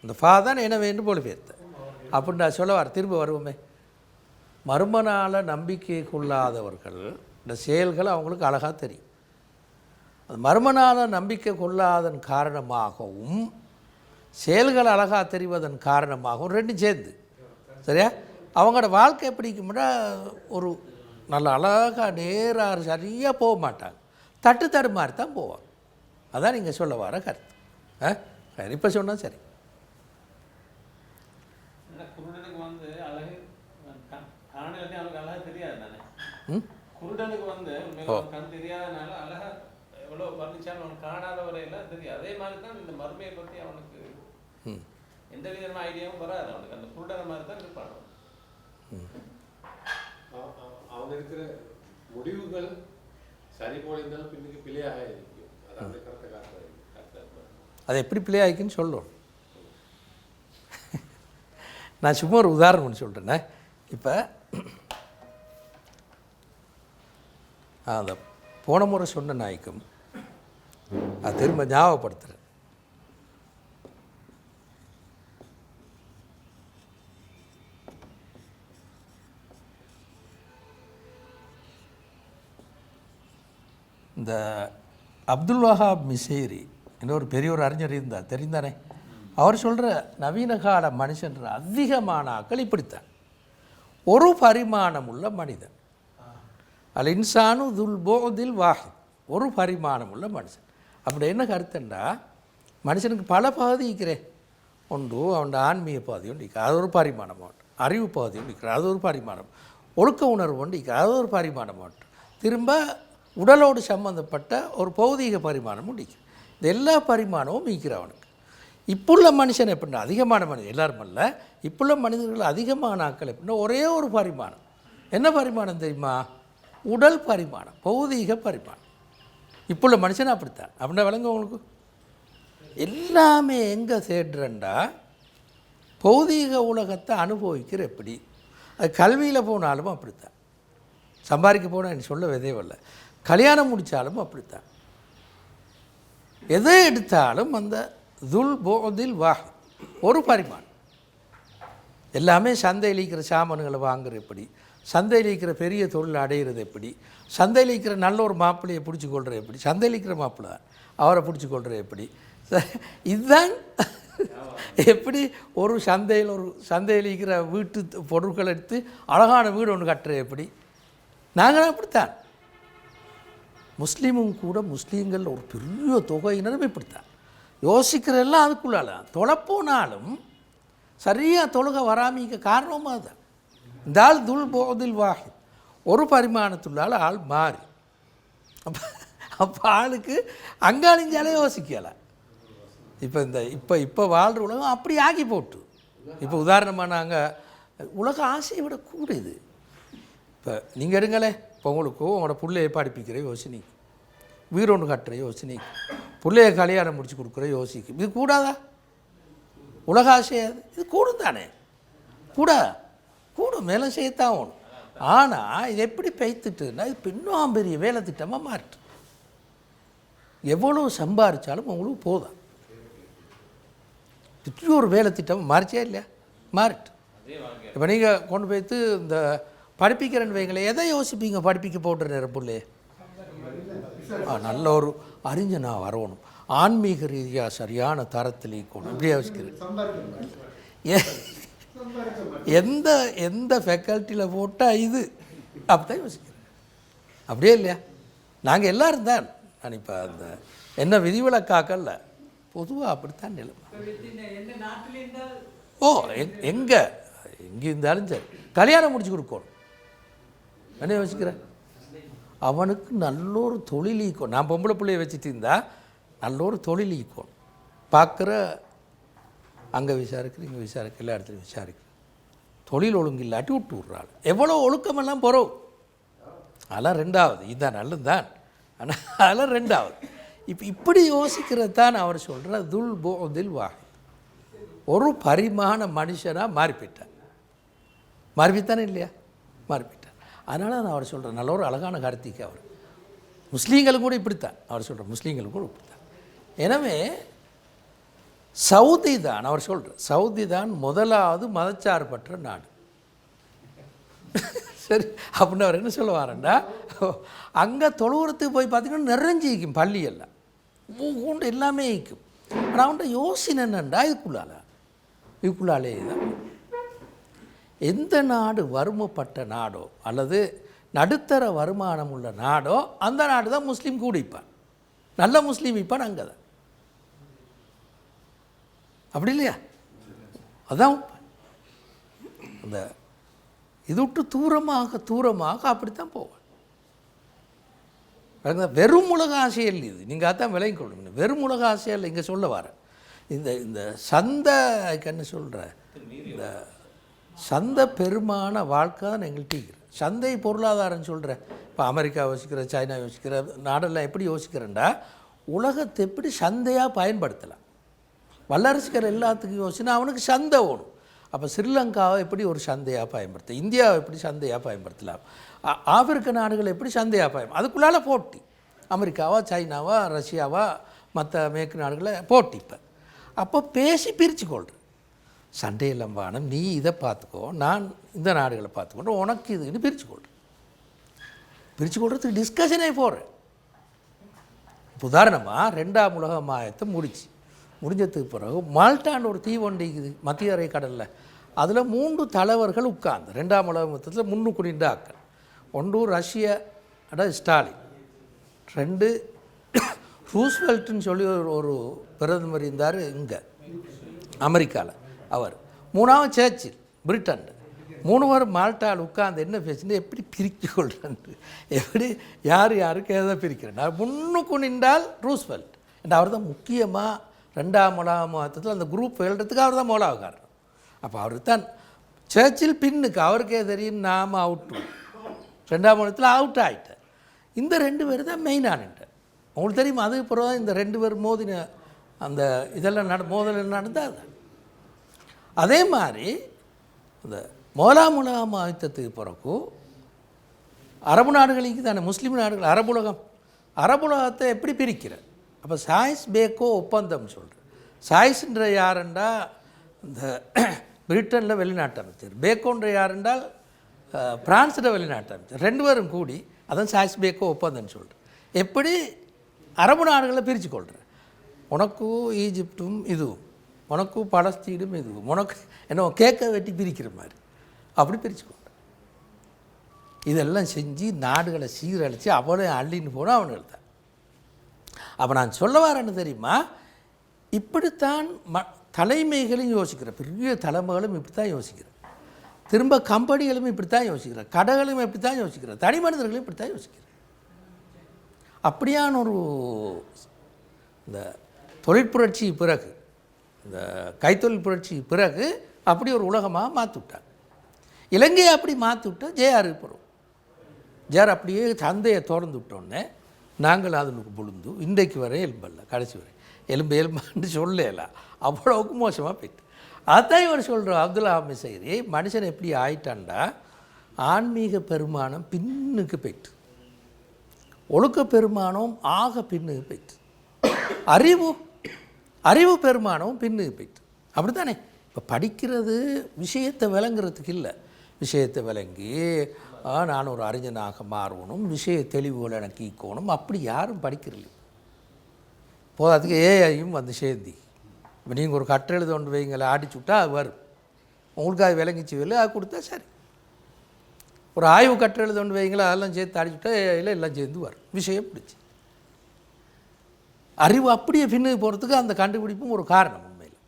அந்த ஃபா தான் எனவேன்னு மொழிபெயர்த்த. அப்படின்னா சொல்ல வர திரும்ப வருவோமே. மர்மனால நம்பிக்கை கொள்ளாதவர்கள் இந்த செயல்கள் அவங்களுக்கு அழகாக தெரியும். அது மர்மனால நம்பிக்கை கொள்ளாதன் காரணமாகவும் செயல்கள் அழகாக தெரிவதன் காரணமாகவும் ரெண்டும் சேர்ந்து சரியா அவங்களோட வாழ்க்கை எப்படிக்கும்னா ஒரு நல்ல அழகாக நேராக சரியாக போக மாட்டாங்க, தட்டு தடுமாறி தான் போவாங்க. அதான் நீங்கள் சொல்ல வர கருத்து. சரி, இப்போ சொன்னால் சரி. குருடனுக்கு வந்து அழகு காணலன்னு அவனுக்கு அழகாக தெரியாது தானே. குருடனுக்கு வந்து கண் தெரியாதனால அழகா எவ்வளோ வர்ணிச்சாலும் அவனுக்கு காணாத வரையெல்லாம் தெரியும். அதே மாதிரி தான் இந்த மர்மையை பற்றி அவனுக்கு எந்த விதமான ஐடியாவும் வராது. அவனுக்கு அந்த குருடனை மாதிரி தான் இருப்பான். அவங்க இருக்கிற முடிவுகள் சரி போல இருந்தாலும் பின்னுக்கு பிழையாக இருக்கும். அது அந்த கருத்தை காட்டுறது. அது எப்படி பிள்ளை ஆகிக்குன்னு சொல்லணும். நான் சும்மா ஒரு உதாரணம் ஒன்று சொல்கிறேன்னே. இப்போ அந்த போன முறை சொன்ன நாய்க்கும் அது திரும்ப ஞாபகப்படுத்துகிறேன். இந்த அப்துல் வஹாப் மிசேரி இன்னொரு பெரிய ஒரு அறிஞர் இருந்தார், தெரிந்தானே. அவர் சொல்கிற நவீன கால மனுஷன்ற அதிகமான ஆக்கள் இப்படித்தான். ஒரு பரிமாணம் உள்ள மனிதன், அல் இன்சானு துல் போதில் வாஹித், ஒரு பரிமாணம் உள்ள மனுஷன். அப்படி என்ன கருத்துண்டா, மனுஷனுக்கு பல பகுதி இருக்கிறேன். ஒன்று அவன் ஆன்மீக பகுதி ஒன்று இருக்கிற, அது ஒரு பரிமாணம் உண்டு. அறிவு பகுதி ஒன்று இருக்கிற, அது ஒரு பரிமாணம். ஒழுக்க உணர்வு ஒன்று இருக்கிற, அது ஒரு பரிமாணம் உண்டு. திரும்ப உடலோடு சம்பந்தப்பட்ட ஒரு பௌதீக பரிமாணமும் இருக்கிற. இந்த எல்லா பரிமாணமும் இருக்கிற அவனுக்கு. இப்புள்ள மனுஷன் எப்படின்னா அதிகமான மனிதன் எல்லாரும் அல்ல, இப்புள்ள மனிதர்கள் அதிகமான ஆட்கள் எப்படின்னா ஒரே ஒரு பரிமாணம். என்ன பரிமாணம் தெரியுமா? உடல் பரிமாணம், பௌதீக பரிமாணம். இப்புள்ள மனுஷன் அப்படித்தான். அப்படின்னா விளங்க உங்களுக்கு. எல்லாமே எங்கே தேடுறேன்டா பௌதீக உலகத்தை அனுபவிக்கிற எப்படி. அது கல்வியில் போனாலும் அப்படித்தான், சம்பாதிக்க போனால் எனக்கு சொல்ல விதையவில்லை, கல்யாணம் முடித்தாலும் அப்படித்தான். எதை எடுத்தாலும் அந்த துல் போதில் வாஹி, ஒரு பரிமாணம். எல்லாமே சந்தையில் இருக்கிற சாமான்களை வாங்குற எப்படி, சந்தையில் இருக்கிற பெரிய தொழில் அடைகிறது எப்படி, சந்தையில் இருக்கிற நல்ல ஒரு மாப்பிள்ளையை பிடிச்சி கொள்வது எப்படி, சந்தையில் இருக்கிற மாப்பிள்ளை அவரை பிடிச்சி கொள்வது எப்படி, இதுதான் எப்படி ஒரு சந்தையில் இருக்கிற வீட்டு பொருட்களை எடுத்து அழகான வீடு ஒன்று கட்டுறது எப்படி. நாங்களும் அப்படித்தான். முஸ்லீமும் கூட முஸ்லீம்கள் ஒரு பெரிய தொகையினரும் இப்படித்தான் யோசிக்கிறதெல்லாம் அதுக்குள்ளால தொலைப்போனாலும் சரியாக தொழுகை வராமிக்க காரணமாக தான். இந்த ஆள் துல் போதில் வாஹி ஒரு பரிமாணத்துள்ளால் ஆள் மாறி அப்போ ஆளுக்கு அங்காளிஞ்சாலே யோசிக்கலை. இப்போ வாழ்கிற உலகம் அப்படி ஆகி போட்டு. இப்போ உதாரணமாக நாங்கள் உலக ஆசையை விட கூடுது. இப்போ நீங்கள் எடுங்களே, இப்போ உங்களுக்கோ உங்களோட பிள்ளையை படிப்பிக்கிற யோசனை, வீடு ஒன்று கட்டுற யோசனை, பிள்ளைய கல்யாணம் முடிச்சு கொடுக்குற யோசிக்கும். இது கூடாதா? உலக ஆசையாது இது கூடும் தானே, கூடும் மேலே செய்யத்தான் ஆகணும். ஆனால் இது எப்படி பெய்த்துட்டுன்னா இது இன்னும் பெரிய வேலை திட்டமாக மாறிட்டு. எவ்வளோ சம்பாதிச்சாலும் உங்களுக்கு போதும். இப்படி ஒரு வேலை திட்டம் மாறிச்சே இல்லையா? மாறிட்டு. இப்போ நீங்கள் கொண்டு போய்த்து இந்த படிப்பிக்கிறேன்னு வைங்களே, எதை யோசிப்பீங்க? படிப்பிக்க போடுற நேரம் பிள்ளையே நல்ல ஒரு அறிஞனாக வரணும், ஆன்மீக ரீதியாக சரியான தரத்தில் இருக்கணும், இப்படியே யோசிக்கிறேன். எந்த ஃபேக்கல்ட்டியில் போட்டால் இது அப்படிதான் யோசிக்கிறேன். அப்படியே இல்லையா? நாங்கள் எல்லோரும் தான். நான் இப்போ அந்த என்ன விதிவிலக்காக்கல்ல, பொதுவாக அப்படித்தான் நிலைமை. எங்கே இருந்தாலும் சரி கல்யாணம் முடிச்சு கொடுக்கணும். என்ன யோசிக்கிறேன்? அவனுக்கு நல்ல ஒரு தொழில் ஈக்கணும். நான் பொம்பளை பிள்ளைய வச்சுட்டு இருந்தால் நல்ல ஒரு தொழில் ஈக்கணும். பார்க்குற அங்கே விசாரிக்கிற இங்கே விசாரிக்க எல்லா இடத்துலையும் விசாரிக்கிறேன். தொழில் ஒழுங்கு இல்லாட்டி விட்டு விட்றாள். எவ்வளோ ஒழுக்கமெல்லாம் போகிறோம். அதெல்லாம் ரெண்டாவது. இதுதான் நல்லது தான், ஆனால் அதெல்லாம் ரெண்டாவது. இப்படி யோசிக்கிறது தான் அவர் சொல்கிற துல் போதில் வாஹி. ஒரு பரிமாண மனுஷனாக மாறிப்பிட்டார். மாறிப்பித்தானே இல்லையா? மாறிப்பிட்டார். அதனால் நான் அவர் சொல்கிறேன், நல்ல ஒரு அழகான கருத்திக்கு அவர். முஸ்லீம்களும் கூட இப்படித்தான் அவர் சொல்கிறார், முஸ்லீம்களும் கூட இப்படித்தான். எனவே சவுதி தான் அவர் சொல்கிறார், சவுதி தான் முதலாவது மதச்சார்பற்ற நாடு. சரி, அப்படின்னு அவர் என்ன சொல்ல வாரண்டா, அங்கே தொழுவுறத்துக்கு போய் பார்த்தீங்கன்னா நிறைஞ்சிக்கும் பள்ளியெல்லாம், ஊண்டு எல்லாமே இருக்கும். ஆனால் அவன்கிட்ட யோசனை என்னண்டா, இதுக்குள்ளாலே தான் எந்த நாடு வறுமைப்பட்ட நாடோ அல்லது நடுத்தர வருமானம் உள்ள நாடோ அந்த நாடு தான் முஸ்லீம் கூடிப்பான். நல்ல முஸ்லீம் இப்பான் அங்கே தான். அப்படி இல்லையா? அதான் அந்த இது விட்டு தூரமாக அப்படித்தான் போவான். வெறும் உலக ஆசையல் இது. நீங்கள் அதான் விலகி கொள்ளுங்க. வெறும் உலக ஆசையல் இங்கே சொல்ல வரேன். இந்த சந்தைக்கு என்ன சொல்கிற, இந்த சந்தை பெருமான வாழ்க்கை தான் எங்கள்கிட்ட இருக்கிற சந்தை பொருளாதாரம் சொல்கிறேன். இப்போ அமெரிக்கா யோசிக்கிற, சைனா யோசிக்கிற நாடெல்லாம் எப்படி யோசிக்கிறேன்டா, உலகத்தை எப்படி சந்தையாக பயன்படுத்தலாம். வல்லரசுக்கிற எல்லாத்துக்கும் யோசிச்சுன்னா அவனுக்கு சந்தை ஓணும். அப்போ ஸ்ரீலங்காவை எப்படி ஒரு சந்தையாக பயன்படுத்த, இந்தியாவை எப்படி சந்தையாக பயன்படுத்தலாம், ஆப்பிரிக்க நாடுகளை எப்படி சந்தையாக அதுக்குள்ளால் போட்டி. அமெரிக்காவா, சைனாவா, ரஷ்யாவா, மற்ற மேற்கு நாடுகளை போட்டி. அப்போ பேசி பிரித்து கொள்கிறேன். சண்டையெல்லாம் வானம், நீ இதை பார்த்துக்கோ, நான் இந்த நாடுகளை பார்த்துக்கொண்டு உனக்கு இதுன்னு பிரித்து கொள்கிறதுக்கு டிஸ்கஷனே போகிறேன். உதாரணமாக 2ஆம் உலக மாயத்தை முடிஞ்சதுக்கு பிறகு மால்டான்னு ஒரு தீவு ஒன்றிக்குது மத்திய அரை கடலில். அதில் 3 தலைவர்கள் உட்கார்ந்து 2ஆம் உலக யுத்தத்தில் முன்னுக்குடிந்த ஆக்கள். 1 ரஷ்யா ஸ்டாலின், 2 ரூஸ்வெல்ட்னு சொல்லி ஒரு பிரதமர் இருந்தார் இங்கே அமெரிக்காவில் அவர், 3ஆவது சர்ச்சில் பிரிட்டன். 3 பேர் மால்டாவில் உட்கார்ந்து என்ன பேசுன்னு எப்படி பிரித்து கொள்கிறேன், எப்படி யாருக்கு எதை பிரிக்கிறேன். நான் முன்னுக்கு நின்றால் ரூஸ்வெல்ட் என்ற அவர் தான் முக்கியமாக 2ஆம் உலக யுத்தத்தில் அந்த குரூப் எழுறதுக்கு அவர் தான் மூலாவது காரணம். அப்போ அவர் தான் சர்ச்சில் பின்னுக்கு அவருக்கே தெரியும் நாம் அவுட்டு 2ஆம் உலகத்தில் அவுட் ஆகிட்டார். இந்த 2 பேர் தான் மெயினானிட்டார். உங்களுக்கு தெரியுமா? அதுக்கு பிறகு தான் இந்த 2 பேர் மோதின அந்த இதெல்லாம் மோதல் நடந்தால் அது. அதே மாதிரி இந்த 1ஆம் உலக யுத்தத்துக்கு பிறகு அரபு நாடுகளுக்கு தானே முஸ்லீம் நாடுகள் அரபுலகத்தை எப்படி பிரிக்கிற. அப்போ சாய்ஸ் பேக்கோ ஒப்பந்தம் சொல்கிறேன். சாய்ஸ்ன்ற யாருண்டா இந்த பிரிட்டனில் வெளிநாட்டு அமைச்சர், பேக்கோன்ற யாருண்டால் பிரான்ஸில் வெளிநாட்டு அமைச்சர் 2 பேரும் கூடி அதான் சாய்ஸ்பேக்கோ ஒப்பந்தம்னு சொல்கிறேன். எப்படி அரபு நாடுகளை பிரித்து கொள்கிறேன், உனக்கு ஈஜிப்டும் இதுவும், உனக்கு பலஸ்தீனும் இதுவும், உனக்கு என்ன கேக்கை வெட்டி பிரிக்கிற மாதிரி அப்படி பிரித்து கொள்கிறேன். இதெல்லாம் செஞ்சு நாடுகளை சீரழித்து அவளையும் அள்ளின்னு போனால் அவனுகள் தான். அப்போ நான் சொல்ல வரேன்னு தெரியுமா, இப்படித்தான் தலைமைகளும் யோசிக்கிற, பெரிய தலைமைகளும் இப்படி தான் யோசிக்கிற, திரும்ப கம்பெனிகளும் இப்படி தான் யோசிக்கிற, கடைகளும் இப்படி தான் யோசிக்கிற, தனி மனிதர்களும் இப்படி தான் யோசிக்கிற. அப்படியான ஒரு இந்த தொழிற்புரட்சி பிறகு, இந்த கைத்தொழில் புரட்சி பிறகு அப்படி ஒரு உலகமாக மாற்றி விட்டாங்க. இலங்கையை அப்படி மாற்றி விட்டால் ஜேஆர் போகிறோம். ஜேஆர் அப்படியே சந்தையை திறந்து விட்டோன்னே நாங்கள் அதுக்கு புழுந்து இன்றைக்கு வரை எலும்பல்ல, கடைசி வரை எலும்புன்னு சொல்லலாம், அவ்வளவுக்கு மோசமாக போயிட்டு. அதான் இவர் சொல்கிறோம் அப்துல் ஹமீத் சைரி, மனுஷன் எப்படி ஆயிட்டான்டா, ஆன்மீக பெருமானம் பின்னுக்கு போயிட்டு, ஒழுக்க பெருமானம் ஆக பின்னுக்கு போயிட்டு, அறிவு பெருமானம் பின்னுக்கு போயிட்டு. அப்படி தானே இப்போ படிக்கிறது விஷயத்தை விளங்குறதுக்கு இல்லை, விஷயத்தை விளங்கி நான் ஒரு அறிஞனாக மாறணும், விஷய தெளிவுகளை எனக்கு ஈக்கணும், அப்படி யாரும் படிக்கிறது போதாதுக்கு ஏஐயும் வந்து சேர்ந்தி. இப்போ நீங்கள் ஒரு கட்டுரை எழுத கொண்டு வைங்களை ஆடிச்சு விட்டா அது வரும், உங்களுக்கு அது விளங்கிச்சு இல்லை அது கொடுத்தா சரி. ஒரு ஆய்வு கட்டுரை எழுத கொண்டு வைங்களா அதெல்லாம் சேர்த்து அடிச்சுட்டா இல்லை எல்லாம் சேர்ந்து வரும், விஷயம் பிடிச்சி. அறிவு அப்படியே பின்னுக்கு போகிறதுக்கு அந்த கண்டுபிடிப்பும் ஒரு காரணம் உண்மையில்.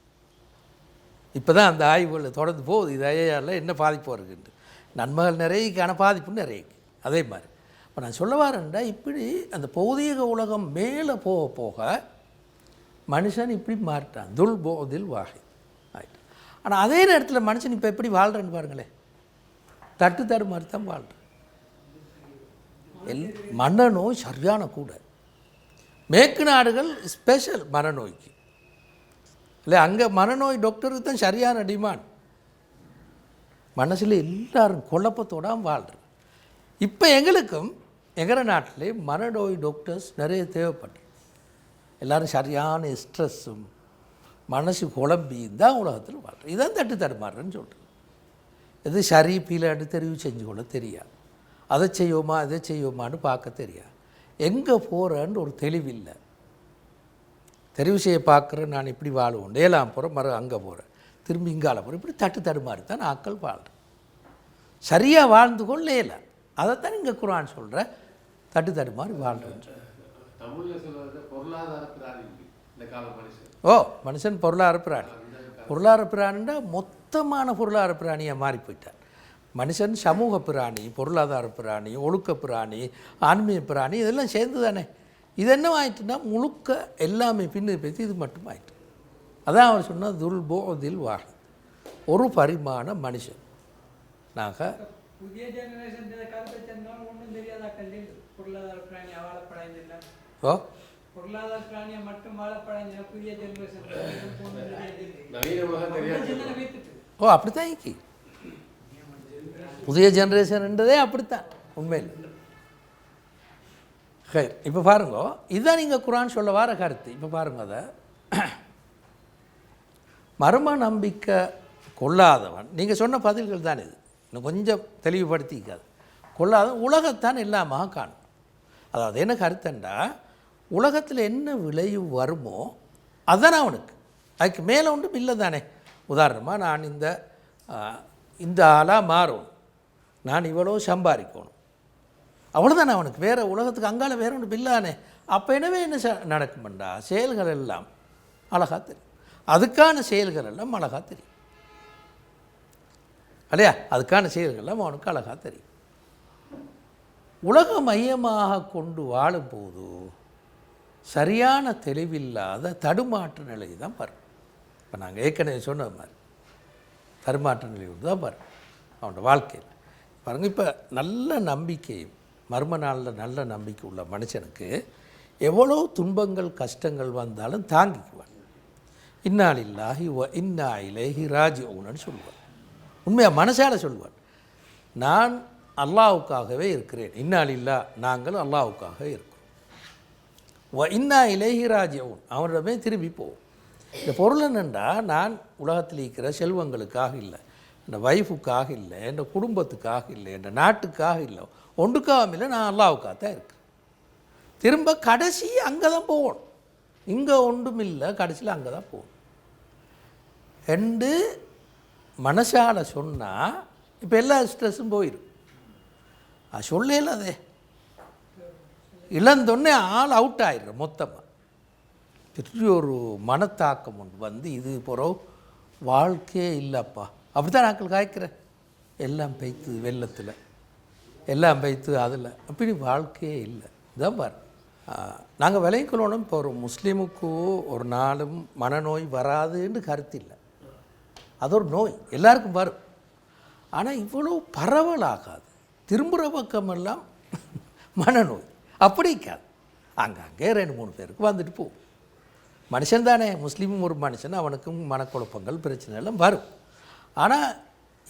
இப்போ தான் அந்த ஆய்வுகள் தொடர்ந்து போகுது, இது ஐயாரில் என்ன பாதிப்பு இருக்குன்ட்டு, நன்மைகள் நிறையக்கான பாதிப்பு நிறைய. அதே மாதிரி இப்போ நான் சொல்ல வரேன்டா, இப்படி அந்த பௌதீக உலகம் மேலே போக போக மனுஷன் இப்படி மாறிட்டான், துல் போதில் வாகை ஆகிட்டான். ஆனால் அதே நேரத்தில் மனுஷன் இப்போ எப்படி வாழ்கிறேன்னு பாருங்களேன், தட்டு மாதிரி தான் வாழ்கிறேன். மனநோய் சரியான கூட, மேற்கு நாடுகள் ஸ்பெஷல் மனநோய்க்கு இல்லை, அங்கே மனநோய் டாக்டருக்கு தான் சரியான டிமாண்ட். மனசில் எல்லாரும் குழப்பத்தோடாமல் வாழ்கிறோம். இப்போ எங்களுக்கும் எங்கள் நாட்டிலே மனநோய் டாக்டர்ஸ் நிறைய தேவைப்படுது. எல்லோரும் சரியான ஸ்ட்ரெஸ்ஸும் மனசு குழம்பியும் தான் உலகத்தில் வாழ்கிறோம். இதான் தட்டு தடுமாறுன்னு சொல்கிறேன். எது சரி பீலாண்டு தெரிவு செஞ்சு கொள்ள தெரியாது, அதை செய்வோமா இதை செய்வோமான்னு பார்க்க தெரியாது, எங்கே போகிறேன்னு ஒரு தெளிவில்லை. தெரிவு செய்ய பார்க்குறேன், நான் இப்படி வாழுவோம், ஏலாம் போகிறேன், அங்கே போகிறேன், திரும்பி இங்கால போகிறேன், இப்படி தட்டு தடுமாறி தான் ஆக்கள் வாழ்கிறேன். சரியாக வாழ்ந்து கொள்ளல, அதைத்தான் இங்கே குர்ஆன் சொல்கிற, தட்டு தடுமாறி வாழ்கிறேன். ஓ மனுஷன் பொருளாதார பிராணி. பொருளாதார பிராணின்னா மொத்தமான பொருளாதார பிராணியாக மாறி போயிட்டார். மனுஷன் சமூக பிராணி, பொருளாதார பிராணி, ஒழுக்க பிராணி, ஆன்மீக பிராணி, இதெல்லாம் சேர்ந்து தானே. இது என்ன ஆயிட்டுன்னா முழுக்க எல்லாமே பின்னு பேசி இது மட்டும் ஆயிட்டு. அதான் அவர் சொன்னால் துல் போதில் வாகை, ஒரு பரிமாண மனுஷன். நாங்கள் புதிய ஜெனரேஷன் கருத்தை சொன்னாலும் ஒன்றும் தெரியாதாக்கள், பொருளாதார பிராணி வாழப்படாது. ஓ பொருளாதார பிராணியை மட்டும் வாழப்படாது, புதிய ஜெனரேஷன் ஓ அப்படித்தான் இன்னைக்கு புதிய ஜெனரேஷன்ன்றதே அப்படித்தான் உண்மையில். இப்போ பாருங்க, இதுதான் நீங்கள் குர்ஆன் சொல்ல வர கருத்து. இப்போ பாருங்க, அதை மர்ம நம்பிக்கை கொள்ளாதவன், நீங்கள் சொன்ன பதில்கள் தான் இது, இன்னும் கொஞ்சம் தெளிவுபடுத்திக்காது. கொள்ளாதவன் உலகத்தான் எல்லாமாக காணும். அதாவது என்ன கருத்துண்டா, உலகத்தில் என்ன விளைவு வருமோ அதுதான் அவனுக்கு, அதுக்கு மேலே ஒன்றும் இல்லை தானே. உதாரணமாக நான் இந்த ஆளாக மாறணும், நான் இவ்வளோ சம்பாதிக்கணும், அவ்வளோதானே அவனுக்கு. வேறு உலகத்துக்கு அங்கால வேறு ஒன்று இல்லானே. அப்போ எனவே என்ன நடக்கும்டா, செயல்கள் எல்லாம் அழகாக தெரியும், அதுக்கான செயல்கள் எல்லாம் அழகாக தெரியும் இல்லையா, அதுக்கான செயல்கள் எல்லாம் அவனுக்கு அழகாக தெரியும். உலக மையமாக கொண்டு வாழும்போது சரியான தெளிவில்லாத தடுமாற்ற நிலை தான் வரும். இப்போ நாங்கள் ஏற்கனவே சொன்ன மாதிரி தடுமாற்ற நிலை தான் வரும் அவனோட வாழ்க்கையில். பாருங்கள், இப்போ நல்ல நம்பிக்கையும் மர்ம நாளில் நல்ல நம்பிக்கை உள்ள மனுஷனுக்கு எவ்வளோ துன்பங்கள் கஷ்டங்கள் வந்தாலும் தாங்கிக்குவான். இன்னாலில்லாஹி வ இன்னா இலைஹி ராஜிஊன்னு சொல்லுவான். உண்மையாக மனசால் சொல்லுவான், நான் அல்லாஹ்வுக்காகவே இருக்கிறேன், இன்னாலில்லா நாங்கள் அல்லாஹ்வுக்காக இருக்கிறோம், வ இன்னா இலைஹி ராஜிஊன் அவனிடமே திரும்பி போவோம். இந்த பொருள் என்னென்றா, நான் உலகத்தில் இருக்கிற செல்வங்களுக்காக இல்லை, என் ஒய்ஃபுக்காக இல்லை, என் குடும்பத்துக்காக இல்லை, என் நாட்டுக்காக இல்லை, ஒன்றுக்காகவும் இல்லை, நான் அல்லாவுக்காக தான் இருக்கிறேன். திரும்ப கடைசி அங்கே தான் போகணும். இங்கே ஒன்றும் இல்லை, கடைசியில் அங்கே தான் போகணும் என்று மனசால் சொன்னால் இப்போ எல்லா ஸ்ட்ரெஸ்ஸும் போயிடும். அது சொல்லல, அதே இழந்தொன்னே ஆள் அவுட் ஆயிடுற மொத்தமாக. பெரிய ஒரு மனத்தாக்கம் ஒன்று வந்து இது பிறகு வாழ்க்கையே இல்லைப்பா, அப்படி தான் நாட்கள் காய்க்கிறேன். எல்லாம் பெய்த்து வெள்ளத்தில், எல்லாம் பெய்த்து அதில், அப்படி வாழ்க்கையே இல்லை. இதான் பாரு, நாங்கள் விளைக்கொள்ளணும். இப்போ ஒரு முஸ்லீமுக்கு ஒரு நாளும் மனநோய் வராதுன்னு கருத்து இல்லை. அது ஒரு நோய், எல்லாருக்கும் வரும். ஆனால் இவ்வளோ பரவலாகாது. திரும்புகிற பக்கமெல்லாம் மனநோய் அப்படி இருக்காது. அங்கங்கே 2-3 பேருக்கு வந்துட்டு போகும். மனுஷன் தானே, முஸ்லீமும் ஒரு மனுஷன், அவனுக்கும் மனக்குழப்பங்கள் பிரச்சனை எல்லாம் வரும். ஆனால்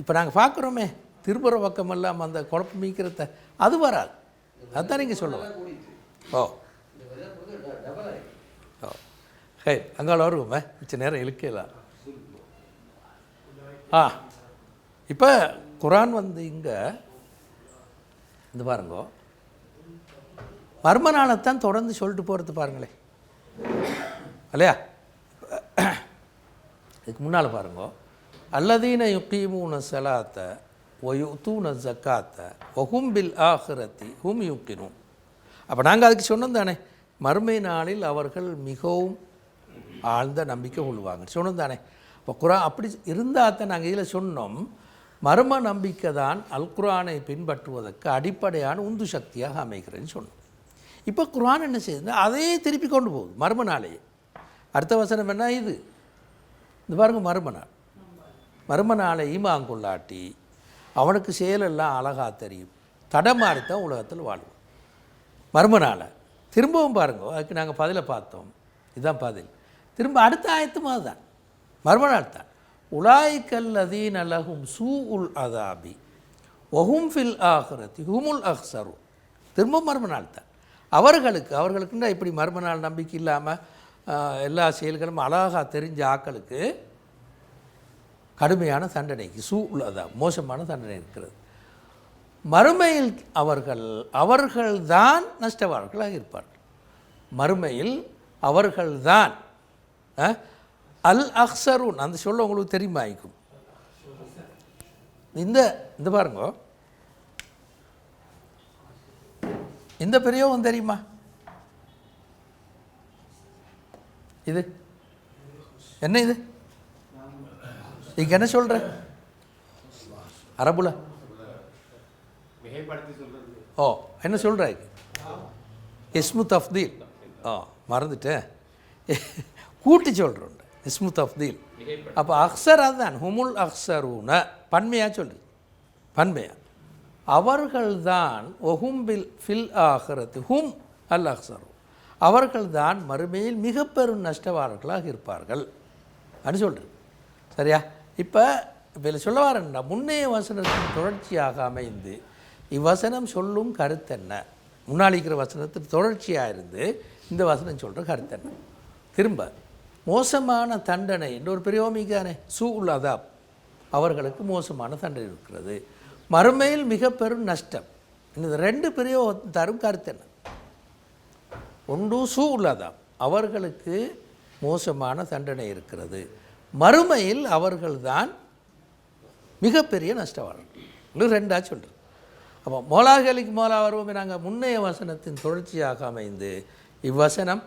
இப்போ நாங்கள் பார்க்குறோமே, திரும்புகிற பக்கமெல்லாம் அந்த குழப்பம் மீக்கிறத அது வராது. அதுதான் நீங்கள் சொல்லலாம். ஓ ஓ ஹே, அங்கால வருவோமே, மிச்ச நேரம் இழுக்கலாம். இப்போ குரான் வந்து இங்கே இந்த பாருங்கோ, மர்ம நாளைத்தான் தொடர்ந்து சொல்லிட்டு போகிறது பாருங்களேன், இல்லையா? இதுக்கு முன்னால் பாருங்கோ, அல்லதீன யுகீமூன ஸலாத்த வயுத்தூன ஸக்காத்த வஹும் பில் ஆஹிரத்தி ஹும் யூக்கினூன். அப்போ நாங்கள் அதுக்கு சொன்னோம் தானே, மறுமை நாளில் அவர்கள் மிகவும் ஆழ்ந்த நம்பிக்கை கொள்வாங்க சொன்னோம் தானே. இப்போ குரான் அப்படி இருந்தால் தான் நாங்கள் இதில் சொன்னோம், மர்ம நம்பிக்கை தான் அல் குரானை பின்பற்றுவதற்கு அடிப்படையான உந்து சக்தியாக அமைகிறேன்னு சொன்னோம். இப்போ குரான் என்ன செய்யுதுன்னா அதையே திருப்பி கொண்டு போகுது மர்ம நாளையே. அடுத்த வசனம் என்ன இது பாருங்க, மர்ம நாள். மர்ம நாளை ஈமாங்கொள்ளாட்டி அவனுக்கு செயலெல்லாம் அழகாக தெரியும், தடமாறித்தான் உலகத்தில் வாழ்வோம். மர்ம நாளை திரும்பவும் பாருங்க, அதுக்கு நாங்கள் பதிலை பார்த்தோம், இதுதான் பதில். திரும்ப அடுத்த ஆயத்தும் அதுதான், மர்ம நாள் தான். உலாய்கல்லதீன லஹும் சூஉல் அதாபி வஹும் ஃபில் ஆஹிரத்தி ஹுமுல் அஹ்ஸரு. திரும்ப மர்ம நாள் தான். அவர்களுக்குன்னா இப்படி மர்ம நாள் நம்பிக்கை இல்லாமல் எல்லா செயல்களும் அழகாக தெரிஞ்ச ஆக்களுக்கு கடுமையான தண்டனைக்கு சூஉல் அதாப் மோசமான தண்டனை இருக்கிறது. மறுமையில் அவர்கள்தான் நஷ்டவார்களாக இருப்பார்கள். மறுமையில் அவர்கள்தான் அல் அஹ்ஸரூன். அந்த சொல்ல உங்களுக்கு தெரியுமா? ஆயிக்கும் இந்த பாருங்க, இந்த பிரயோகம் தெரியுமா? இது என்ன? இதுக்கு என்ன சொல்ற அரபுல? ஓ என்ன சொல்ற? இஸ்மு தஃப்தீல். மறந்துட்டேன், கூட்டி சொல்கிறோம் இஸ்மு தஃப்தீல். அப்போ அக்ஸர் அதுதான், ஹுமுல் அக்ஸரூன பன்மையாக சொல்லு, பன்மையாக. அவர்கள்தான் ஒஹும் பில் ஃபில் ஆஹிரத்து ஹும் அல் அக்ஸரு, அவர்கள்தான் மறுமையில் மிக பெரும் நஷ்டவாளர்களாக இருப்பார்கள் அப்படின்னு சொல்கிறது. சரியா? இப்போ இதில் சொல்ல வரேன்டா, முன்னைய வசனத்தின் தொடர்ச்சியாக அமைந்து இவ்வசனம் சொல்லும் கருத்து என்ன? முன்னாளிக்கிற வசனத்துக்கு தொடர்ச்சியாக இருந்து இந்த வசனம் சொல்கிற கருத்து என்ன? திரும்ப மோசமான தண்டனை என்ற ஒரு பிரயோமிக்கானே, சூஉல் அதாப், அவர்களுக்கு மோசமான தண்டனை இருக்கிறது, மறுமையில் மிக பெரும் நஷ்டம். இந்த 2 பிரயோகம் தரும் கருத்து என்ன? ஒன்று சூஉல் அதாப், அவர்களுக்கு மோசமான தண்டனை இருக்கிறது, மறுமையில் அவர்கள்தான் மிகப்பெரிய நஷ்டவாளர்கள். இன்னும் 2ஆக சொல்கிறது. அப்போ மோலாகலிக்கு மோலா வருவோமே, நாங்கள் முன்னைய வசனத்தின் தொடர்ச்சியாக அமைந்து இவ்வசனம்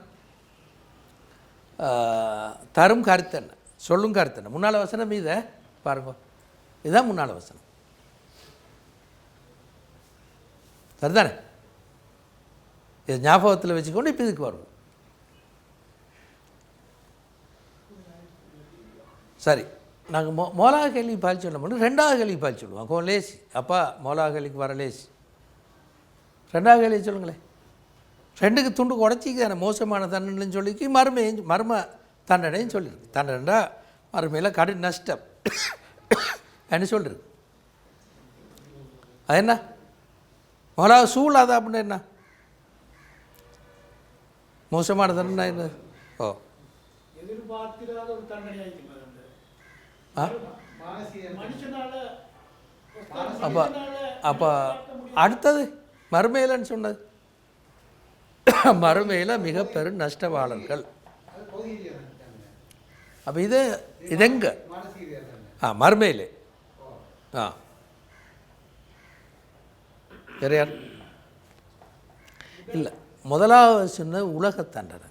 தரும் கருத்து என்ன, சொல்லும் கருத்து என்ன? முன்னாள் வசனம் இதை பாருங்க, இதுதான் முன்னாள் வசனம். சரிதானே? இது ஞாபகத்தில் வச்சுக்கொண்டு இப்போ இதுக்கு வருவோம். சரி, நாங்கள் மோலா கேள்வி பால் சொல்ல முடியும், 2ஆவது கேள்வி பால் சொல்லுவோம். அப்போ லேசி, அப்பா மோலா கேள்விக்கு வர லேசி. 2ஆவது கேள்வி சொல்லுங்களேன். 2க்கு துண்டு உடச்சிக்கு மோசமான தண்டனைன்னு சொல்லிக்கு மர்ம தண்டனைன்னு சொல்லியிருக்கு. தண்டனைடா மறுமையில் கடும் நஷ்டம் என்ன சொல்லிருக்கு. அது என்ன? மோலாக சூழாத அப்படின்னா என்ன? மோசமான தண்டனை என்ன? ஓ எதிர்பார்த்திராத ஒரு தண்டனை. ஆ மனுஷனால அப்போ அடுத்தது மறுமையிலன்னு சொன்னது மறுமையில் மிக பெரும் நஷ்டவாளர்கள். அப்போ இது எங்க மறுமையிலே சரியா இல்லை. முதலாவது சொன்ன உலக தண்டனை,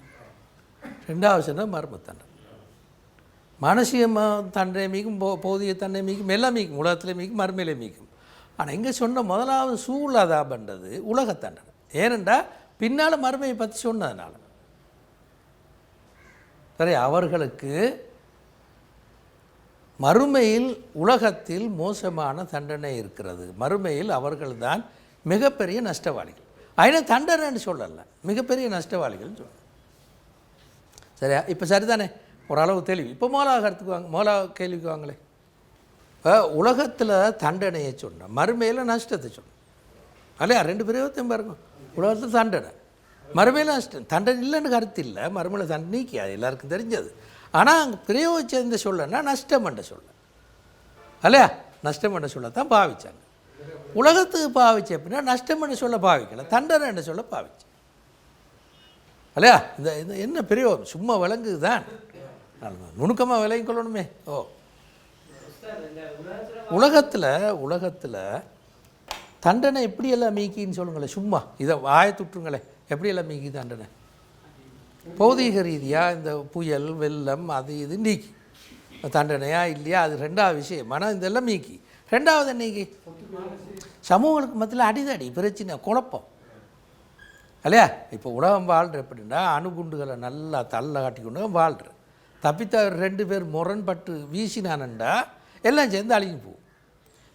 ரெண்டாவது சொன்ன மர்ம தண்டனை. மனசிய தண்டனை மீக்கும், போதிய தண்டனை மீக்கும், எல்லாம் மீக்கும், உலகத்தில் மீக்கும், மறுமையிலே மீக்கும். ஆனால் இங்கே சொன்ன முதலாவது சூழலதா பண்ணுறது உலக தண்டனை. ஏனென்றால் பின்னால் மறுமையை பற்றி சொன்னதுனால சரி. அவர்களுக்கு மறுமையில் உலகத்தில் மோசமான தண்டனை இருக்கிறது. மறுமையில் அவர்கள்தான் மிகப்பெரிய நஷ்டவாளிகள். அதனால் தண்டனைன்னு சொல்லலை, மிகப்பெரிய நஷ்டவாளிகள்னு சொல்ல. சரியா? இப்போ சரிதானே, ஓரளவு தெளிவு. இப்போ மூலாகரத்துக்கு வாங்க, மூலா கேள்விக்கு வாங்களே. உலகத்தில் தண்டனையை சொன்னேன், மறுமையில் நஷ்டத்தை சொன்னேன். அல்லையா? ரெண்டு பேரையும் பாருங்க. உலகத்தில் தண்டனை, மறுமையில் நஷ்டம். தண்டனை இல்லைன்னு கருத்து இல்லை, மறுமையில் தண்டனை நீக்கி, அது எல்லாருக்கும் தெரிஞ்சது. ஆனால் அங்கே பிரயோகிச்ச இந்த சொல்லன்னா நஷ்டம் என்ற சொல்ல, அல்லையா? நஷ்டம் என்ற சொல்லத்தான் பாவிச்சாங்க. உலகத்துக்கு பாவிச்ச அப்படின்னா நஷ்டம் என்று சொல்ல பாவிக்கல, தண்டனை என்று சொல்ல பாவிச்சு, அல்லையா? இந்த இந்த என்ன பிரயோகம், சும்மா விளங்குது தான், நுணுக்கமாக விளங்கி கொள்ளணுமே. உலகத்தில் தண்டனை எப்படியெல்லாம் மீக்கின்னு சொல்லுங்களேன். சும்மா இதை ஆயத்துட்டுங்களேன், எப்படியெல்லாம் மீக்கி தண்டனை? பௌதீக ரீதியாக இந்த புயல் வெள்ளம் அது இது நீக்கி தண்டனையா இல்லையா, அது ரெண்டாவது விஷயம். ஆனால் இதெல்லாம் மீக்கி. ரெண்டாவது என்னைக்கு சமூகங்களுக்கு மத்தியில் அடிதடி பிரச்சனை குழப்பம், இல்லையா? இப்போ உலகம் வாழ்கிற எப்படின்னா அணுகுண்டுகளை நல்லா தள்ள காட்டிக்கொண்டு வாழ்கிற தப்பித்த ரெண்டு பேர் முரண்பட்டு வீசினானண்டா எல்லாம் சேர்ந்து அழிஞ்சு போகும்.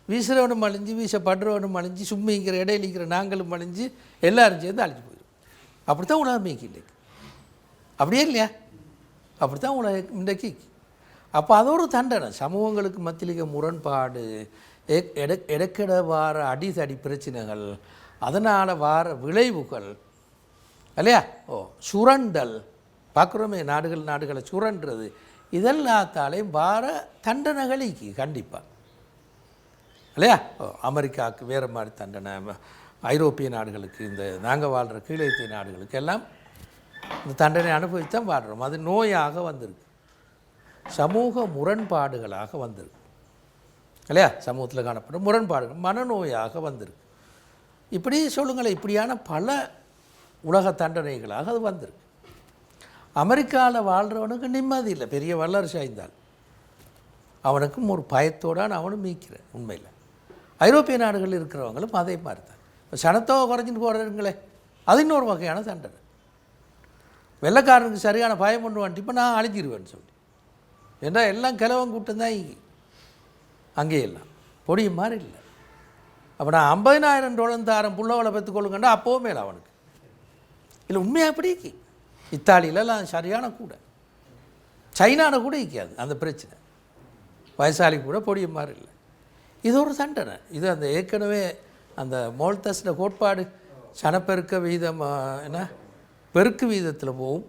வீசுகிறவனும் அழிஞ்சு, வீசப்படுறவனும் அழிஞ்சு, சும்மிங்கிற இடையில இருக்கிற நாங்களும் அழிஞ்சு, எல்லோரும் சேர்ந்து அழிஞ்சு போயிடும். அப்படி தான் உலகம் மீக்கி இன்றைக்கு, அப்படியே இல்லையா? அப்படி தான் உலகம் இன்றைக்கு. அப்போ அது ஒரு தண்டனை. சமூகங்களுக்கு மத்தியில் முரண்பாடு, இடக்கிட வார அடிதடி பிரச்சனைகள், அதனால் வார விளைவுகள், இல்லையா? சுரண்டல் பார்க்குறோமே, நாடுகளை சுரண்டுறது, இதெல்லாத்தாலையும் வார தண்டனைகளுக்கு கண்டிப்பாக, இல்லையா? அமெரிக்காவுக்கு வேறு மாதிரி தண்டனை, ஐரோப்பிய நாடுகளுக்கு, இந்த நாங்கள் வாழ்கிற கீழத்திய நாடுகளுக்கு எல்லாம் இந்த தண்டனை அனுபவித்து தான் வாழ்கிறோம். அது நோயாக வந்திருக்கு, சமூக முரண்பாடுகளாக வந்திருக்கு, இல்லையா? சமூகத்தில் காணப்படும் முரண்பாடுகள் மனநோயாக வந்திருக்கு. இப்படி சொல்லுங்களேன், இப்படியான பல உலக தண்டனைகளாக அது வந்திருக்கு. அமெரிக்காவில் வாழ்கிறவனுக்கு நிம்மதி இல்லை, பெரிய வல்லரசு ஆய்ந்தால் அவனுக்கும் ஒரு பயத்தோடான அவனும் மீக்கிறேன் உண்மையில். ஐரோப்பிய நாடுகளில் இருக்கிறவங்களும் அதே மாதிரி தான். இப்போ சனத்தொகை குறைஞ்சிட்டு போகிறவங்களே, அது இன்னொரு வகையான தண்டனை. வெள்ளைக்காரனுக்கு சரியான பயம் கொண்டு வந்துட்டு இப்போ நான் அழிஞ்சிருவேன்னு சொல்லி, ஏன்னா எல்லாம் கிழவன் கூட்டம் தான் இங்கே, அங்கே எல்லாம் பொடிய மாதிரி இல்லை. அப்போ நான் $50,000 புள்ளவளை பெற்றுக்கொள்ளுங்கண்டா அப்போவும் மேலே அவனுக்கு இல்லை. உண்மையாக எப்படி இத்தாலியிலலாம் சரியான கூட, சைனாவில் கூட இருக்காது அந்த பிரச்சனை, வயசாளி கூட பொடிய மாதிரி இல்லை. இது ஒரு தண்டனை. இது அந்த ஏற்கனவே அந்த மோல்தஸில் கோட்பாடு சனப்பெருக்க வீதம் என்ன பெருக்கு வீதத்தில் போகும்,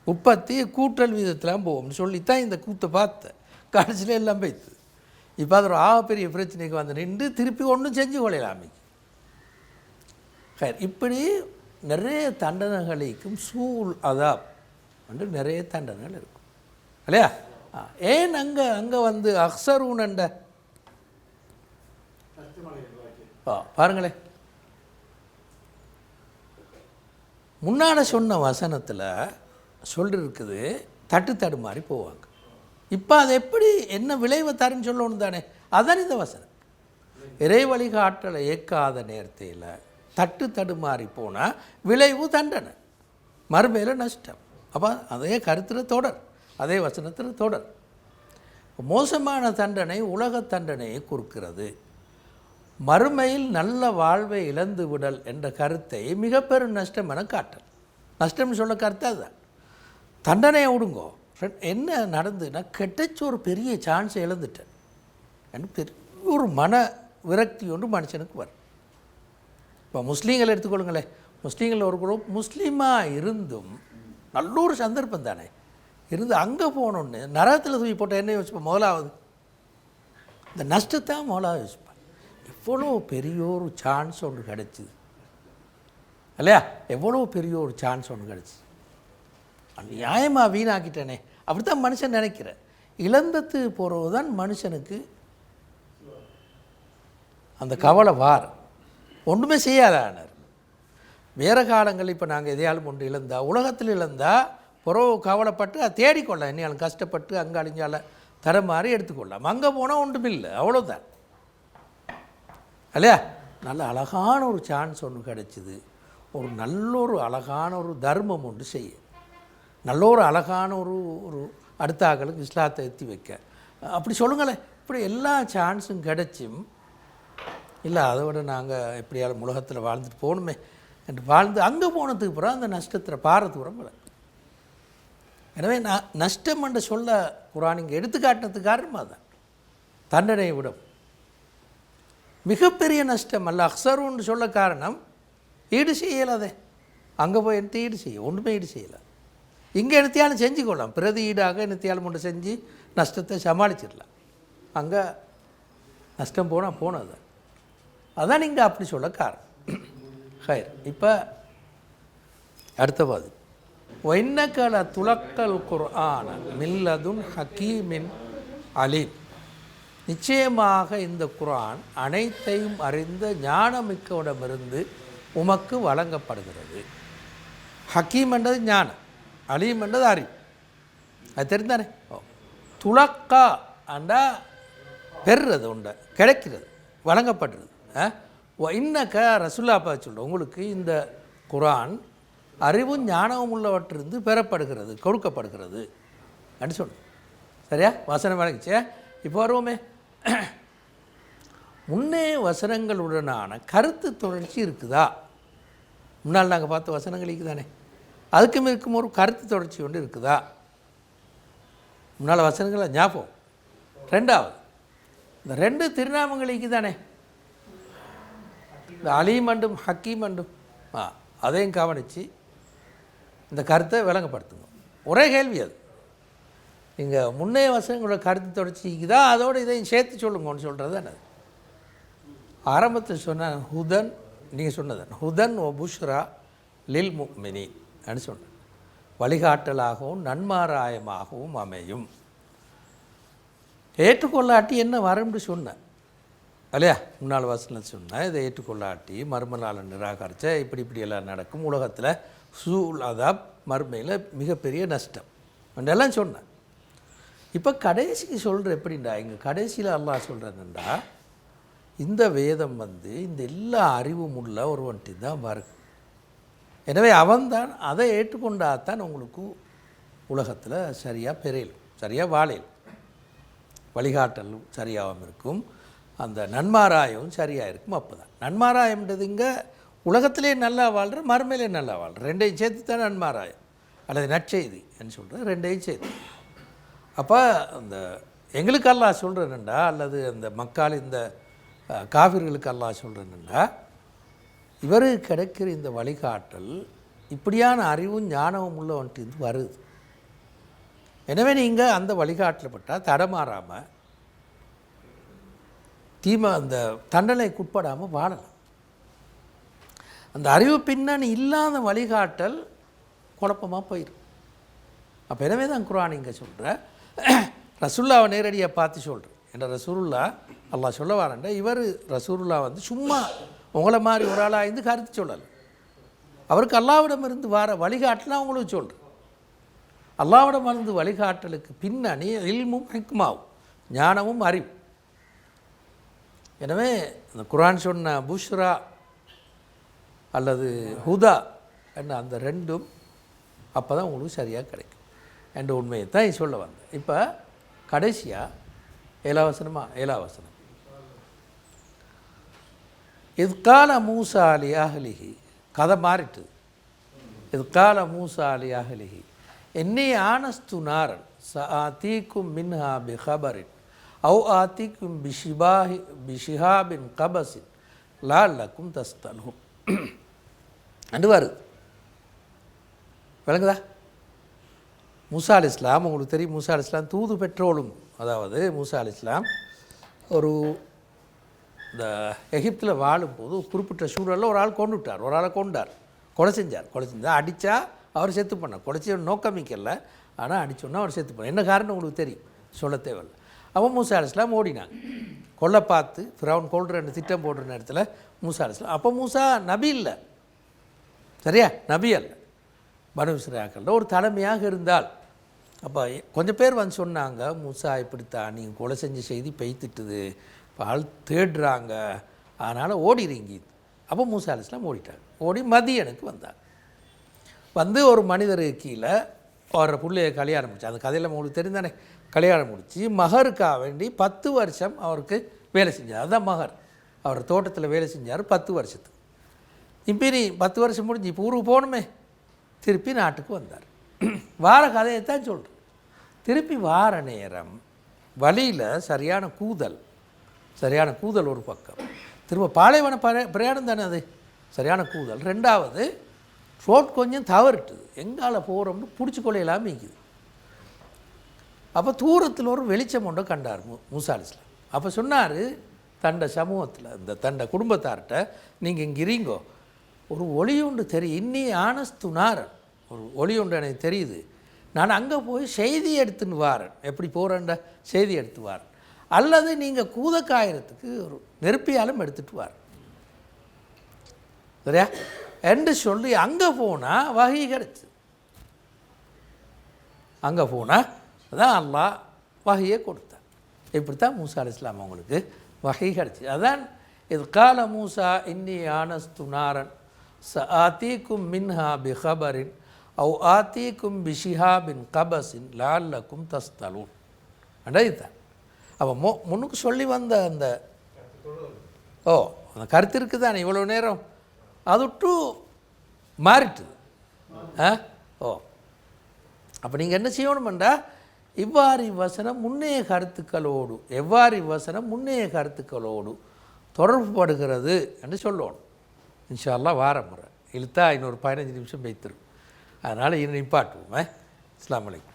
உற்பத்தி கூட்டல் வீதத்தில் போகும்னு சொல்லித்தான் இந்த கூத்தை பார்த்த கடைசியில் எல்லாம் போய்த்து. இப்போ அது ஒரு ஆகப்பெரிய பிரச்சனைக்கு வந்து நின்று திருப்பி ஒன்றும் செஞ்சு கொள்ளலாமே. இப்படி நிறைய தண்டனைகளுக்கும் அதாப் என்று நிறைய தண்டனைகள் இருக்கும், இல்லையா? ஏன் அங்கே வந்து அக்ஸரூனண்ட பாருங்களேன், முன்னால் சொன்ன வசனத்தில் சொல்லிருக்குது தட்டு தடுமாறி போவாங்க. இப்போ அது எப்படி என்ன விளைவை தருன்னு சொல்லணும் தானே, அதான் இந்த வசனம். இறை வழிகாட்டலை இயக்காத நேரத்தில் தட்டு தடுமாறி போனால் விளைவு தண்டனை, மறுமையில் நஷ்டம். அப்போ அதே கருத்தில் தொடர், அதே வசனத்தில் தொடர். மோசமான தண்டனை உலக தண்டனையை கொடுக்கிறது. மறுமையில் நல்ல வாழ்வை இழந்து விடல் என்ற கருத்தை மிக பெரும் நஷ்டம் என காட்டல். நஷ்டம்னு சொல்ல கருத்து அதுதான். தண்டனையை விடுங்கோ, என்ன நடந்துன்னா கெட்டச்சு ஒரு பெரிய சான்ஸை இழந்துட்டேன் எனக்கு பெரிய ஒரு மன விரக்தி ஒன்று மனுஷனுக்கு வரும். இப்போ முஸ்லீம்களை எடுத்துக்கொள்ளுங்களேன், முஸ்லீம்களில் ஒரு குரூப் முஸ்லீமாக இருந்தும் நல்ல ஒரு சந்தர்ப்பம் தானே இருந்து அங்கே போனோன்னு நரகத்தில் தூக்கி போட்ட என்ன யோசிப்போம்? முதலாவது இந்த நஷ்டத்தை மோலா யோசிப்பான். எவ்வளோ பெரிய ஒரு சான்ஸ் ஒன்று கிடச்சிது இல்லையா? எவ்வளோ பெரிய ஒரு சான்ஸ் ஒன்று கிடச்சி நியாயமாக வீணாக்கிட்டேனே. அப்படி தான் மனுஷன் நினைக்கிறேன். இழந்தத்து போகிறது தான் மனுஷனுக்கு அந்த கவலை வார ஒன்றுமே செய்யாதானார். வேறு காலங்கள் இப்போ நாங்கள் எதையாலும் ஒன்று இழந்தா, உலகத்தில் இழந்தா புறவு கவலைப்பட்டு அதை தேடிக்கொள்ளலாம். என்னையாலும் கஷ்டப்பட்டு அங்கே அழிஞ்சால தர மாதிரி எடுத்துக்கொள்ளலாம். அங்கே போனால் ஒன்றும் இல்லை, அவ்வளோதான் இல்லையா? நல்ல அழகான ஒரு சான்ஸ் ஒன்று கிடச்சிது. ஒரு நல்ல ஒரு அழகான ஒரு தர்மம் ஒன்று செய்ய, நல்ல ஒரு அழகான ஒரு அடுத்த ஆக்களுக்கு இஸ்லாத்தை எத்தி வைக்க, அப்படி சொல்லுங்களேன். இப்படி எல்லா சான்ஸும் கிடச்சும் இல்லை அதை விட நாங்கள் எப்படியாலும் உலகத்தில் வாழ்ந்துட்டு போகணுமே என்று வாழ்ந்து அங்கே போனதுக்கு பிறகு அந்த நஷ்டத்தில் பாரத்துக்கு பிறகு. எனவே நஷ்டம் என்று சொல்ல குர்ஆன் இங்கே எடுத்துக்காட்டினதுக்கு காரணமாக தான் தண்டனையை விடும் மிகப்பெரிய நஷ்டம் அல்ல அக்ஸருன்னு சொல்ல காரணம் ஈடு செய்யலாதே. அங்கே போய் எடுத்து ஈடு செய்ய ஒன்றுமே ஈடு செய்யலை. இங்கே எடுத்தியாலும் செஞ்சுக்கொள்ளலாம், பிரதி ஈடாக எடுத்தியாலும் ஒன்று செஞ்சு நஷ்டத்தை சமாளிச்சிடலாம். அங்கே நஷ்டம் போனால் போனது அதான் இங்கே அப்படி சொல்ல காரணம். ஹைர். இப்போ அடுத்த பாது வைன்னக்கல துலக்கல் குர்ஆன மில்லதுன் ஹக்கீமின் அலீம். நிச்சயமாக இந்த குர்ஆன் அனைத்தையும் அறிந்த ஞானமிக்கவிடமிருந்து உமக்கு வழங்கப்படுகிறது. ஹக்கீம் என்றது ஞானம், அலீம் என்றது அறிவு. அது தெரிந்தானே. துலக்கா அண்டா பெறுறது உண்டை, கிடைக்கிறது, வழங்கப்படுறது. இன்னக்க ரசுல்லா பார்த்து சொல்கிறோம், உங்களுக்கு இந்த குர்ஆன் அறிவும் ஞானமும் உள்ளவற்றிலிருந்து பெறப்படுகிறது, கொடுக்கப்படுகிறது அப்படின்னு சொல்லணும். சரியா? வசனம் வழங்கிச்சே. இப்போ வருவோமே, முன்னே வசனங்களுடனான கருத்து தொடர்ச்சி இருக்குதா? முன்னால் நாங்கள் பார்த்த வசனங்களுக்கு தானே, அதுக்கும் இருக்கும் ஒரு கருத்து தொடர்ச்சி ஒன்று இருக்குதா? முன்னால் வசனங்களை ஞாபகம். ரெண்டாவது, இந்த ரெண்டு திருநாமங்களுக்கு தானே, இந்த அலீம் அண்டும் ஹக்கீம் அண்டும் அதையும் கவனித்து இந்த கருத்தை விளங்கப்படுத்துங்க. ஒரே கேள்வி அது. நீங்கள் முன்னே வசனங்களோட கருத்து தொடர்ச்சிக்குதா, அதோடு இதையும் சேர்த்து சொல்லுங்கன்னு சொல்கிறது தானே. ஆரம்பத்தில் சொன்ன ஹுதன், நீங்கள் சொன்னது ஹுதன் ஓ புஷ்ரா லில் முஃமினீன் அப்படின்னு சொன்னேன். வழிகாட்டலாகவும் நன்மாராயமாகவும் அமையும். ஏற்றுக்கொள்ளாட்டி என்ன வரும்னு சொன்னேன் இல்லையா? முன்னாள் வசனம் சொன்னேன், இதை ஏற்றுக்கொள்ளாட்டி மறுமலால் நிராகரித்த இப்படி எல்லாம் நடக்கும் உலகத்தில் சூல் அதாப், மறுமையில் மிகப்பெரிய நஷ்டம் என்றெல்லாம் சொன்னேன். இப்போ கடைசிக்கு சொல்கிற எப்படின்டா, இங்கே கடைசியில் அல்லாஹ் சொல்கிறதுண்டா, இந்த வேதம் இந்த எல்லா அறிவும் உள்ள ஒருவன்ட்டு தான் வருது. எனவே அவன்தான் அதை ஏற்றுக்கொண்டாதான் உங்களுக்கு உலகத்தில் சரியாக பெறையலும், சரியாக வாழையிலும், வழிகாட்டலும் சரியாகவும் இருக்கும், அந்த நன்மாராயமும் சரியாக இருக்கும். அப்போ தான் நன்மாராயம்ன்றது இங்கே உலகத்திலே நல்லா வாழ்கிற, மறுமையிலே நல்லா வாழ்கிற, ரெண்டையும் சேர்த்து தான் நன்மாராயம் அல்லது நற்செய்தி என்று சொல்கிறது, ரெண்டையும் சேர்த்து. அப்போ அந்த எங்களுக்கு அல்லாஹ் சொல்கிறேன்டா, அல்லது அந்த மக்கள் இந்த காஃபிர்களுக்கு அல்லாஹ் சொல்கிறேன்டா, இவருக்கு கிடைக்கிற இந்த வழிகாட்டல் இப்படியான அறிவும் ஞானமும் உள்ளவன்ட்டு வருது. எனவே நீங்கள் அந்த வழிகாட்டில் பட்டால் தடமாறாமல் அந்த தண்டனைக்குட்படாமல் வாழலாம். அந்த அறிவு பின்னணி இல்லாத வழிகாட்டல் குழப்பமாக போயிடும். அப்போ எனவே தான் குர்ஆன் இங்கே சொல்கிற ரசூலுல்லாவை நேரடியாக பார்த்து சொல்கிறேன் என்ற ரசூலுல்லா அல்லாஹ் சொல்ல வாரண்ட, இவர் ரசூலுல்லா சும்மா உங்களை மாதிரி ஒரு ஆளாக இருந்து கருத்து சொல்லலை. அவருக்கு அல்லாஹ்விடமிருந்து வர வழிகாட்டலாம் அவங்களுக்கு சொல்கிறேன். அல்லாஹ்விடமிருந்து வழிகாட்டலுக்கு பின்னணி இல்மும் ஹிக்மாவும், ஞானமும் அறிவு. எனவே இந்த குர்ஆன் சொன்ன புஷ்ரா அல்லது ஹுதா என்ன, அந்த ரெண்டும் அப்போ தான் உங்களுக்கு சரியாக கிடைக்கும் என்ற உண்மையை தான் சொல்ல வந்தேன். இப்போ கடைசியாக 7வது வசனம், இது கால மூசா அலி அஹ்லிஹி, கதை மாறிட்டு, இது கால மூசா அலி அஹ்லிஹி என்னை ஆனஸ்து நாரன் சஆதீக்கும் மின்ஹா பி ஹபரின் அவ் ஆத்திக்கும் பிஷிஹாபின் கபசின் லஅல்லக்கும் தஸ்தல்ஹும் அண்டு வருது. விளங்குதா? மூசா அலைஹிஸ்ஸலாம் உங்களுக்கு தெரியும், மூசா அலைஹிஸ்ஸலாம் தூது பெற்றோலும், அதாவது மூசா அலைஹிஸ்ஸலாம் ஒரு இந்த எகிப்தில் வாழும்போது குறிப்பிட்ட சூழலில் ஒரு ஆள் கொண்டுட்டார், ஒரு ஆளை கொலை செஞ்சால் அடித்தா அவர் செத்து பண்ணார். கொலைச்ச நோக்கமிக்கல, ஆனால் அடித்தோன்னா அவர் செத்து பண்ணார். என்ன காரணம் உங்களுக்கு தெரியும், சொல்ல தேவையில்லை. அவன் மூசா அலைஹிஸ்ஸலாம் ஓடினாங்க, கொல்ல பார்த்து ஃபிரௌன் கொல்றன்னு திட்டம் போடுற நேரத்தில் மூசா அலைஹிஸ்ஸலாம். அப்போ மூசா நபி இல்லை, சரியா, நபி அல்ல, பனு இஸ்ராயீல்ல ஒரு தலைமையாக இருந்தால். அப்போ கொஞ்சம் பேர் வந்து சொன்னாங்க, மூசா இப்படித்தான், நீங்கள் கொலை செஞ்ச செய்தி பெய்த்துட்டுது, இப்போ ஆள் தேடுறாங்க, அதனால் ஓடிறீங்க. அப்போ மூசா அலைஹிஸ்ஸலாம் ஓடிட்டாங்க. ஓடி மதியனுக்கு வந்தாங்க. வந்து ஒரு மனிதருக்கு கீழே அவரை பிள்ளைய கல்யாணம் முடிச்சு, அந்த கதையில் உங்களுக்கு தெரிந்தானே, கல்யாணம் முடித்து மகருக்காக வேண்டி 10 வருஷம் அவருக்கு வேலை செஞ்சார். அதுதான் மகர். அவர் தோட்டத்தில் வேலை செஞ்சார் 10 வருஷத்துக்கு. இப்போ நீ 10 வருஷம் முடிஞ்சு இப்போ ஊருக்கு போகணுமே, திருப்பி நாட்டுக்கு வந்தார். வார கதையை தான் சொல்கிறேன். திருப்பி வார நேரம் வழியில் சரியான கூதல் ஒரு பக்கம், திரும்ப பாலைவன பிரயாணம் தானே அது, சரியான கூதல். ரெண்டாவது ரோட் கொஞ்சம் தவறிட்டுது, எங்கால போகிறோம்னு பிடிச்சி கொள்ளையெல்லாம் மீக்குது. அப்போ தூரத்தில் ஒரு வெளிச்சம் ஒன்றை கண்டார் மூசா அலைஹிஸ்ஸலாம். அப்போ சொன்னார் தண்ட சமூகத்தில், இந்த தண்ட குடும்பத்தார்கிட்ட, நீங்கள் இங்கே இருங்கோ, ஒரு ஒளி ஒன்று தெரியும், இன்னி ஆனஸ்துனாரன், ஒரு ஒளி ஒன்று எனக்கு தெரியுது, நான் அங்கே போய் செய்தி எடுத்துன்னு வாரேன், எப்படி போகிறேன்ட செய்தி எடுத்து வாரேன், அல்லது நீங்கள் கூதக்காயறதுக்கு ஒரு நெருப்பியாலும் எடுத்துகிட்டு வாரேன், சரியா என்று சொல்லி அங்கே போனால் வகை கிடச்சி. அங்கே போனால் அதான் அல்லாஹ் வகையை கொடுத்தார். இப்படித்தான் மூசா அலைஹிஸ்ஸலாம் அவங்களுக்கு வகை கிடச்சி. அதான் இது கால மூசா இன்னி ஆனஸ்து நாரன் ச ஆத்தீக்கும் மின்ஹா பி ஹபரின் அவ் ஆத்தீக்கும் பி ஷிஹாபின் கபஸின் லால்லக்கும் தஸ்தலூன். இதுதான் அப்போ முன்னுக்கு சொல்லி வந்த அந்த அந்த கருத்து இருக்குது தானே, இவ்வளோ நேரம் அதுட்டு மாறிட்டுது. அப்போ நீங்கள் என்ன செய்யணுமெண்டா, எவ்வாறு வசனம் முன்னைய கருத்துக்களோடு தொடர்புபடுகிறது என்று சொல்லணும். இன்ஷா அல்லாஹ் வார முறை இழுத்தா இன்னொரு 15 நிமிஷம் வைத்திரும். அதனால் இன்னும் நிப்பாட்டுவோமே. அஸ்ஸலாமு அலைக்கும்.